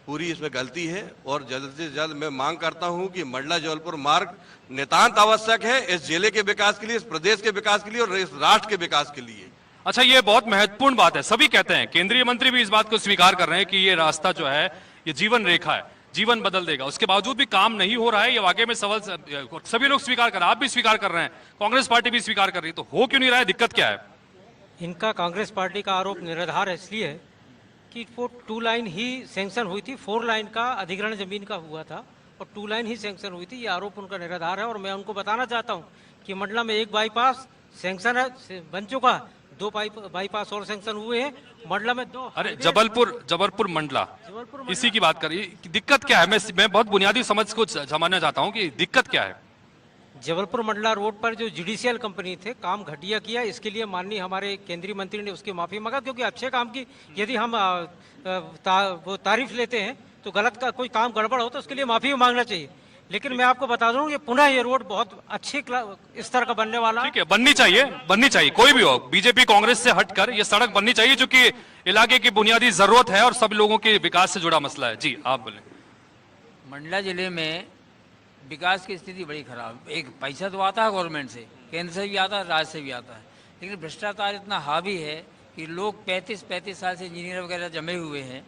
पूरी इसमें गलती है और जल्द से जल्द मैं मांग करता हूं कि मंडला जबलपुर मार्ग नितांत आवश्यक है इस जिले के विकास के लिए, इस प्रदेश के विकास के लिए और इस राष्ट्र के विकास के लिए। अच्छा, ये बहुत महत्वपूर्ण बात है, सभी कहते हैं, केंद्रीय मंत्री भी इस बात को स्वीकार कर रहे हैं कि ये रास्ता जो है ये जीवन रेखा है, जीवन बदल देगा। उसके बावजूद भी काम नहीं हो रहा है, ये वाकई में सवाल सभी लोग स्वीकार कर रहे हैं, आप भी स्वीकार कर रहे हैं, कांग्रेस पार्टी भी स्वीकार कर रही है, तो हो क्यों नहीं रहा है, दिक्कत क्या है? इनका कांग्रेस पार्टी का आरोप निराधार इसलिए है कि वो 2 लाइन ही सैंक्शन हुई थी, 4 लाइन का अधिग्रहण जमीन का हुआ था और 2 लाइन ही सैंक्शन हुई थी। ये आरोप उनका निराधार है और मैं उनको बताना चाहता हूँ कि मंडला में 1 बाईपास सैंक्शन है, बन चुका, 2 बाईपास और सैंक्शन हुए हैं, मंडला में 2। अरे जबलपुर मंडला इसी की बात करिए, दिक्कत क्या है? मैं बहुत बुनियादी समझ को समझना चाहता हूँ कि दिक्कत क्या है। जबलपुर मंडला रोड पर जो जुडिशियल कंपनी थे काम घटिया किया, इसके लिए माननीय हमारे केंद्रीय मंत्री ने उसकी माफी मांगा, क्योंकि अच्छे काम की यदि हम वो तारीफ लेते हैं तो गलत का कोई काम गड़बड़ हो तो उसके लिए माफी मांगना चाहिए। लेकिन मैं आपको बता दूं ये पुनः ये रोड बहुत अच्छे स्तर का बनने वाला, ठीक है, बननी चाहिए, कोई भी हो, बीजेपी कांग्रेस से हटकर ये सड़क बननी चाहिए, क्योंकि इलाके की बुनियादी जरूरत है और सब लोगों के विकास से जुड़ा मसला है। जी आप बोले। मंडला जिले में विकास की स्थिति बड़ी खराब। एक पैसा तो आता है गवर्नमेंट से, केंद्र से भी आता है, राज्य से भी आता है, लेकिन भ्रष्टाचार इतना हावी है कि लोग 35 साल से इंजीनियर वगैरह जमे हुए हैं,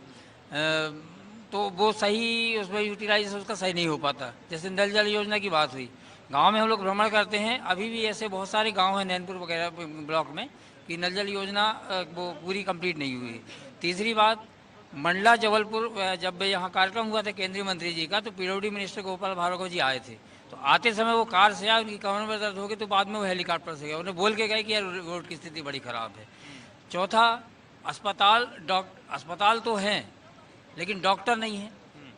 तो वो सही उसमें यूटिलाइजेशन उसका सही नहीं हो पाता। जैसे नल जल योजना की बात हुई, गांव में हम लोग भ्रमण करते हैं, अभी भी ऐसे बहुत सारे गांव हैं नैनपुर वगैरह ब्लॉक में कि नल जल योजना वो पूरी कंप्लीट नहीं हुई। तीसरी बात, मंडला जबलपुर जब यहाँ कार्यक्रम हुआ था केंद्रीय मंत्री जी का, तो पीडब्ल्यूडी मिनिस्टर गोपाल भार्गव जी आए थे, तो आते समय वो कार से आए, उनकी कमर में दर्द हो गई, तो बाद में वो हेलीकॉप्टर से गए, उन्हें बोल के गए कि यार रोड की स्थिति बड़ी खराब है। चौथा, अस्पताल तो हैं लेकिन डॉक्टर नहीं है,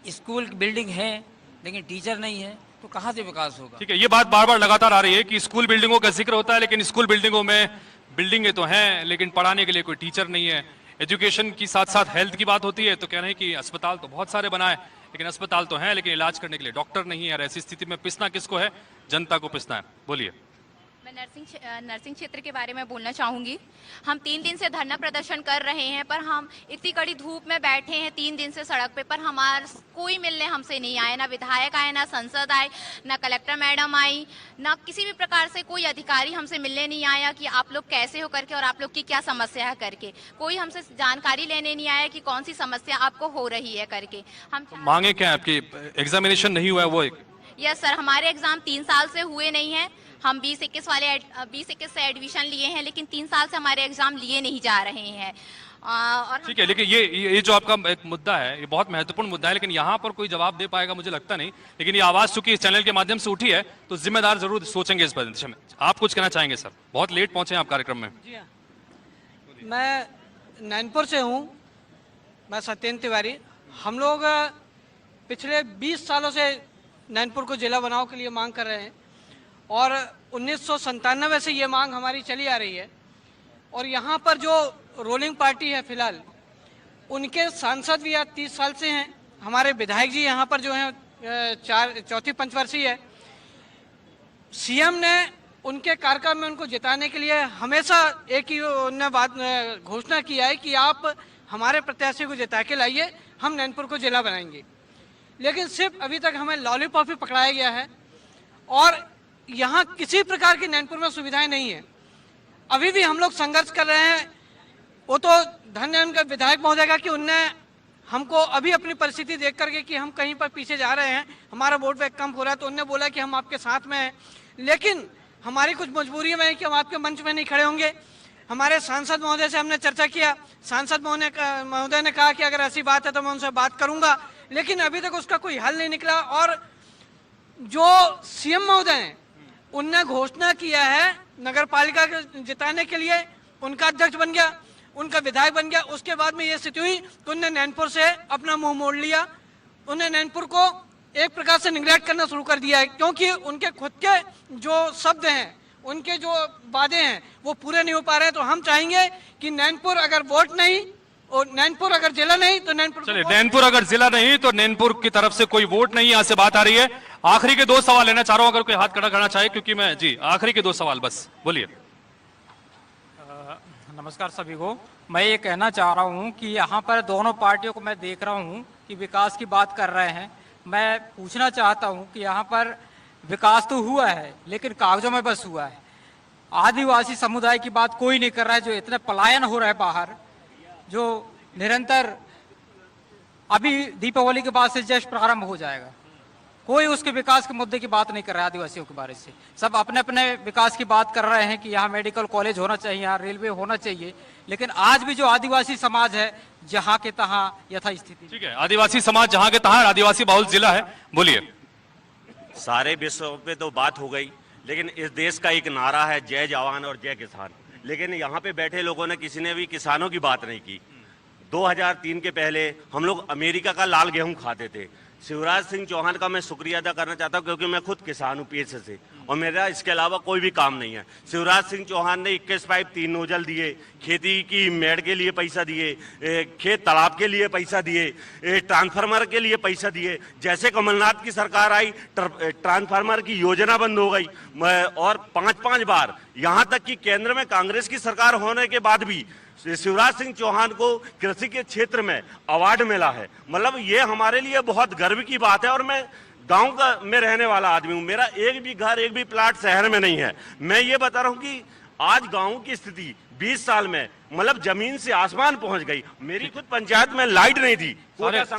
स्कूल बिल्डिंग है लेकिन टीचर नहीं है, तो कहाँ से विकास होगा? ठीक है, ये बात बार बार लगातार आ रही है कि स्कूल बिल्डिंगों का जिक्र होता है, लेकिन स्कूल बिल्डिंगों में बिल्डिंगें तो हैं लेकिन पढ़ाने के लिए कोई टीचर नहीं है। एजुकेशन की साथ साथ हेल्थ की बात होती है तो कह रहे हैं कि अस्पताल तो बहुत सारे बनाए, लेकिन अस्पताल तो हैं लेकिन इलाज करने के लिए डॉक्टर नहीं है। और ऐसी स्थिति में पिसना किसको है? जनता को पिसना है। बोलिए। मैं नर्सिंग क्षेत्र के बारे में बोलना चाहूँगी। हम 3 दिन से धरना प्रदर्शन कर रहे हैं, पर हम इतनी कड़ी धूप में बैठे हैं 3 दिन से सड़क पे, पर हमारा कोई मिलने हमसे नहीं आया, ना विधायक आए, ना सांसद आए, ना कलेक्टर मैडम आई, ना किसी भी प्रकार से कोई अधिकारी हमसे मिलने नहीं आया कि आप लोग कैसे हो करके और आप लोग की क्या समस्या है करके। कोई हमसे जानकारी लेने नहीं आया कि कौन सी समस्या आपको हो रही है करके। हम मांगे क्या है आपकी? एग्जामिनेशन नहीं हुआ है वो? यस सर, हमारे एग्जाम 3 साल से हुए नहीं है। हम 20-21 से एडमिशन लिए हैं, लेकिन 3 साल से हमारे एग्जाम लिए नहीं जा रहे हैं। और ठीक है, लेकिन ये जो आपका एक मुद्दा है ये बहुत महत्वपूर्ण मुद्दा है, लेकिन यहाँ पर कोई जवाब दे पाएगा मुझे लगता नहीं। लेकिन ये आवाज चूंकि इस चैनल के माध्यम से उठी है तो जिम्मेदार जरूर सोचेंगे इस दिशा में। आप कुछ कहना चाहेंगे सर? बहुत लेट पहुंचे हैं आप कार्यक्रम में। जी हाँ, मैं नैनपुर से हूँ, मैं सत्येंद्र तिवारी। हम लोग पिछले 20 सालों से नैनपुर को जिला बनाओ के लिए मांग कर रहे हैं और 1997 से ये मांग हमारी चली आ रही है। और यहाँ पर जो रोलिंग पार्टी है फिलहाल, उनके सांसद भी आज 30 साल से हैं। हमारे विधायक जी यहाँ पर जो हैं चौथी पंचवर्षीय है। सीएम ने उनके कार्यकाल में उनको जिताने के लिए हमेशा एक ही उन्होंने बात घोषणा किया है कि आप हमारे प्रत्याशी को जिता के लाइए, हम नैनपुर को जिला बनाएंगे। लेकिन सिर्फ अभी तक हमें लॉलीपॉप ही पकड़ाया गया है और यहाँ किसी प्रकार की नैनपुर में सुविधाएं नहीं है। अभी भी हम लोग संघर्ष कर रहे हैं। वो तो धन्य है उनका विधायक महोदय का कि उनने हमको अभी अपनी परिस्थिति देख करके कि हम कहीं पर पीछे जा रहे हैं, हमारा वोट बैंक कम हो रहा है, तो उनने बोला कि हम आपके साथ में हैं। लेकिन हमारी कुछ मजबूरी में है कि हम आपके मंच में नहीं खड़े होंगे। हमारे सांसद महोदय से हमने चर्चा किया, सांसद महोदय ने कहा कि अगर ऐसी बात है तो मैं उनसे बात करूंगा, लेकिन अभी तक उसका कोई हल नहीं निकला। और जो सीएम महोदय हैं उनने घोषणा किया है नगर पालिका के जिताने के लिए, उनका अध्यक्ष बन गया, उनका विधायक बन गया, उसके बाद में ये स्थिति हुई तो उन्होंने नैनपुर से अपना मुंह मोड़ लिया। उन्हें नैनपुर को एक प्रकार से निगलेक्ट करना शुरू कर दिया है, क्योंकि उनके खुद के जो शब्द हैं, उनके जो वादे हैं वो पूरे नहीं हो पा रहे हैं। तो हम चाहेंगे कि नैनपुर अगर वोट नहीं और नैनपुर अगर जिला नहीं तो नैनपुर, चलिए नैनपुर अगर जिला नहीं तो नैनपुर की तरफ से कोई वोट नहीं, यहाँ से बात आ रही है। आखिरी के 2 सवाल लेना चाह रहा हूं, अगर कोई हाथ खड़ा करना चाहे, क्योंकि मैं जी आखिरी के 2 सवाल बस, बोलिए। नमस्कार सभी को। मैं ये कहना चाह रहा हूँ कि यहाँ पर दोनों पार्टियों को मैं देख रहा हूँ कि विकास की बात कर रहे हैं। मैं पूछना चाहता हूँ कि यहाँ पर विकास तो हुआ है लेकिन कागजों में बस हुआ है। आदिवासी समुदाय की बात कोई नहीं कर रहा है, जो इतने पलायन हो रहा है बाहर, जो निरंतर अभी दीपावली के बाद से जश्न प्रारंभ हो जाएगा, कोई उसके विकास के मुद्दे की बात नहीं कर रहा है आदिवासियों के बारे से। सब अपने अपने विकास की बात कर रहे हैं कि यहाँ मेडिकल कॉलेज होना चाहिए, यहाँ रेलवे होना चाहिए, लेकिन आज भी जो आदिवासी समाज है जहाँ के तहाँ यथास्थिति। ठीक है, आदिवासी समाज जहाँ के तहाँ, आदिवासी बहुल जिला है, बोलिए। सारे विश्व पे तो बात हो गई, लेकिन इस देश का एक नारा है जय जवान और जय किसान, लेकिन यहाँ पे बैठे लोगों ने किसी ने भी किसानों की बात नहीं की। 2003 के पहले हम लोग अमेरिका का लाल गेहूं खाते थे। शिवराज सिंह चौहान का मैं शुक्रिया अदा करना चाहता हूं, क्योंकि मैं खुद किसान हूं पेशे से और मेरा इसके अलावा कोई भी काम नहीं है। शिवराज सिंह चौहान ने 21 पाइप 3 नोजल दिए, खेती की मेड़ के लिए पैसा दिए, खेत तालाब के लिए पैसा दिए, ट्रांसफार्मर के लिए पैसा दिए। जैसे कमलनाथ की सरकार आई ट्रांसफार्मर की योजना बंद हो गई, और 5-5 बार, यहाँ तक कि केंद्र में कांग्रेस की सरकार होने के बाद भी शिवराज सिंह चौहान को कृषि के क्षेत्र में अवार्ड मिला है। मतलब ये हमारे लिए बहुत गर्व की बात है। और मैं गांव का में रहने वाला आदमी हूं, मेरा एक भी घर, एक भी प्लाट शहर में नहीं है। मैं ये बता रहा हूं कि आज गांव की स्थिति 20 साल में मतलब जमीन से आसमान पहुंच गई। मेरी खुद पंचायत में लाइट नहीं थी।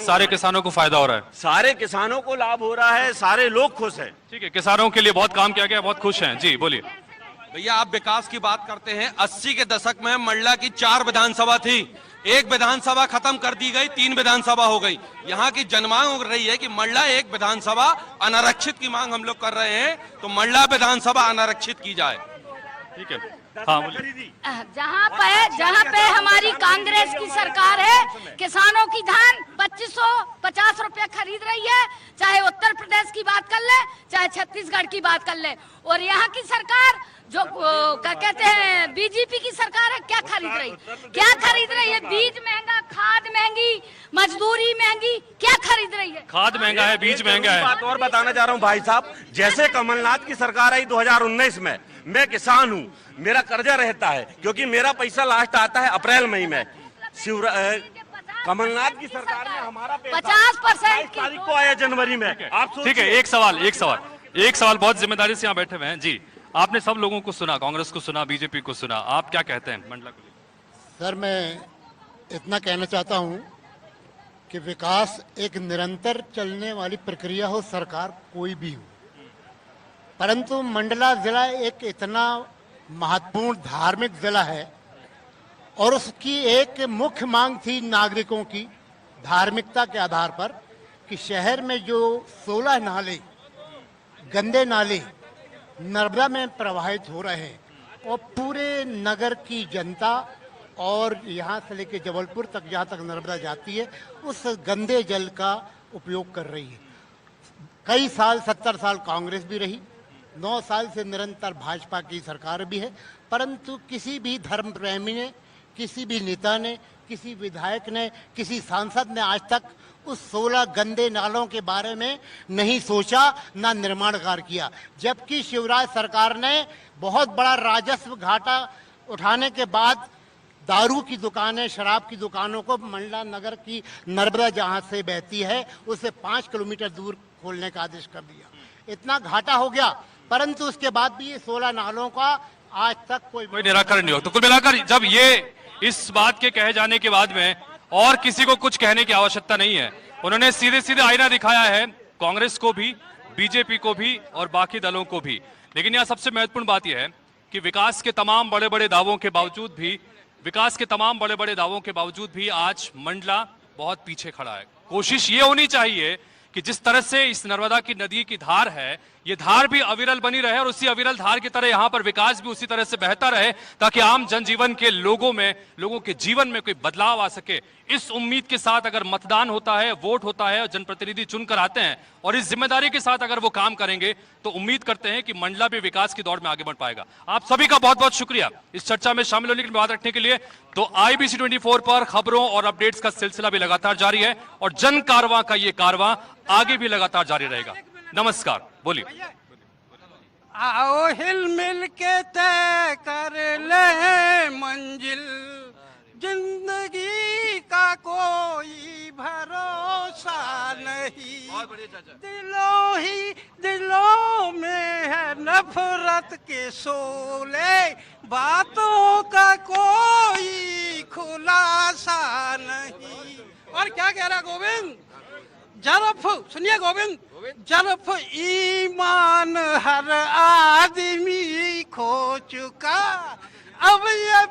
सारे किसानों को फायदा हो रहा है, सारे किसानों को लाभ हो रहा है, सारे लोग खुश हैं। ठीक है, किसानों के लिए बहुत काम किया गया, बहुत खुश हैं। जी बोलिए। भैया आप विकास की बात करते हैं, 80 के दशक में मंडला की 4 विधानसभा थी, 1 विधानसभा खत्म कर दी गई, 3 विधानसभा हो गई। यहाँ की जनमांग हो रही है कि मंडला 1 विधानसभा अनारक्षित की मांग हम लोग कर रहे हैं, तो मंडला विधानसभा अनारक्षित की जाए। ठीक है, हाँ जहाँ पे हमारी कांग्रेस की सरकार है, किसानों की धान 2550 रुपया खरीद रही है, चाहे उत्तर प्रदेश की बात कर ले, चाहे छत्तीसगढ़ की बात कर ले। और यहाँ की सरकार जो क्या कहते हैं बीजेपी की सरकार है, क्या खरीद रही है? बीज महंगा, खाद महंगी, मजदूरी महंगी, क्या खरीद रही है? खाद महंगा है, बीज महंगा है। बात और बताना चाह रहा हूँ भाई साहब, जैसे कमलनाथ की सरकार आई 2019 में, मैं किसान हूँ, मेरा कर्जा रहता है क्योंकि मेरा पैसा लास्ट आता है अप्रैल मई में। कमलनाथ की सरकार ने हमारा 50% तारीख को आया जनवरी में। आप ठीक है, एक सवाल बहुत जिम्मेदारी से यहाँ बैठे हुए हैं। जी, आपने सब लोगों को सुना, कांग्रेस को सुना, बीजेपी को सुना, आप क्या कहते हैं मंडला को? सर मैं इतना कहना चाहता हूँ कि विकास एक निरंतर चलने वाली प्रक्रिया हो, सरकार कोई भी हो, परंतु मंडला जिला एक इतना महत्वपूर्ण धार्मिक जिला है और उसकी एक मुख्य मांग थी नागरिकों की धार्मिकता के आधार पर कि शहर में जो 16 नाले, गंदे नाले नर्मदा में प्रवाहित हो रहे हैं और पूरे नगर की जनता और यहाँ से लेकर जबलपुर तक जहाँ तक नर्मदा जाती है उस गंदे जल का उपयोग कर रही है। कई साल 70 साल कांग्रेस भी रही, 9 साल से निरंतर भाजपा की सरकार भी है, परंतु किसी भी धर्म प्रेमी ने, किसी भी नेता ने, किसी विधायक ने, किसी सांसद ने आज तक उस 16 गंदे नालों के बारे में नहीं सोचा, ना निर्माण कार्य किया। जबकि शिवराज सरकार ने बहुत बड़ा राजस्व घाटा उठाने के बाद दारू की दुकानें, शराब की दुकानों को मंडला नगर की नर्मदा जहां से बहती है उससे 5 किलोमीटर दूर खोलने का आदेश कर दिया। इतना घाटा हो गया, परंतु उसके बाद भी ये 16 नालों का आज तक कोई निराकरण नहीं हो। तो कुल मिलाकर जब ये इस बात के कहे जाने के बाद में और किसी को कुछ कहने की आवश्यकता नहीं है, उन्होंने सीधे सीधे आईना दिखाया है कांग्रेस को भी, बीजेपी को भी और बाकी दलों को भी। लेकिन यहाँ सबसे महत्वपूर्ण बात यह है कि विकास के तमाम बड़े बड़े दावों के बावजूद भी आज मंडला बहुत पीछे खड़ा है। कोशिश ये होनी चाहिए कि जिस तरह से इस नर्मदा की नदी की धार है, ये धार भी अविरल बनी रहे और उसी अविरल धार की तरह यहाँ पर विकास भी उसी तरह से बहता रहे, ताकि आम जनजीवन के लोगों के जीवन में कोई बदलाव आ सके। इस उम्मीद के साथ अगर मतदान होता है, वोट होता है और जनप्रतिनिधि चुनकर आते हैं और इस जिम्मेदारी के साथ अगर वो काम करेंगे तो उम्मीद करते हैं कि मंडला भी विकास की दौड़ में आगे बढ़ पाएगा। आप सभी का बहुत बहुत शुक्रिया इस चर्चा में शामिल होने की बात रखने के लिए। तो IBC 24 पर खबरों और अपडेट्स का सिलसिला भी लगातार जारी है और जन कारवां का ये कारवां आगे भी लगातार जारी रहेगा। नमस्कार, बोलिए। आओ हिल मिल के तय कर ले मंजिल, जिंदगी का कोई भरोसा नहीं, दिलों में है नफरत के शोले, बातों का कोई खुलासा नहीं। और क्या कह रहा गोविंद? जरफ सुनिए गोविंद, जरफ ईमान हर आदमी खो चुका, अब ये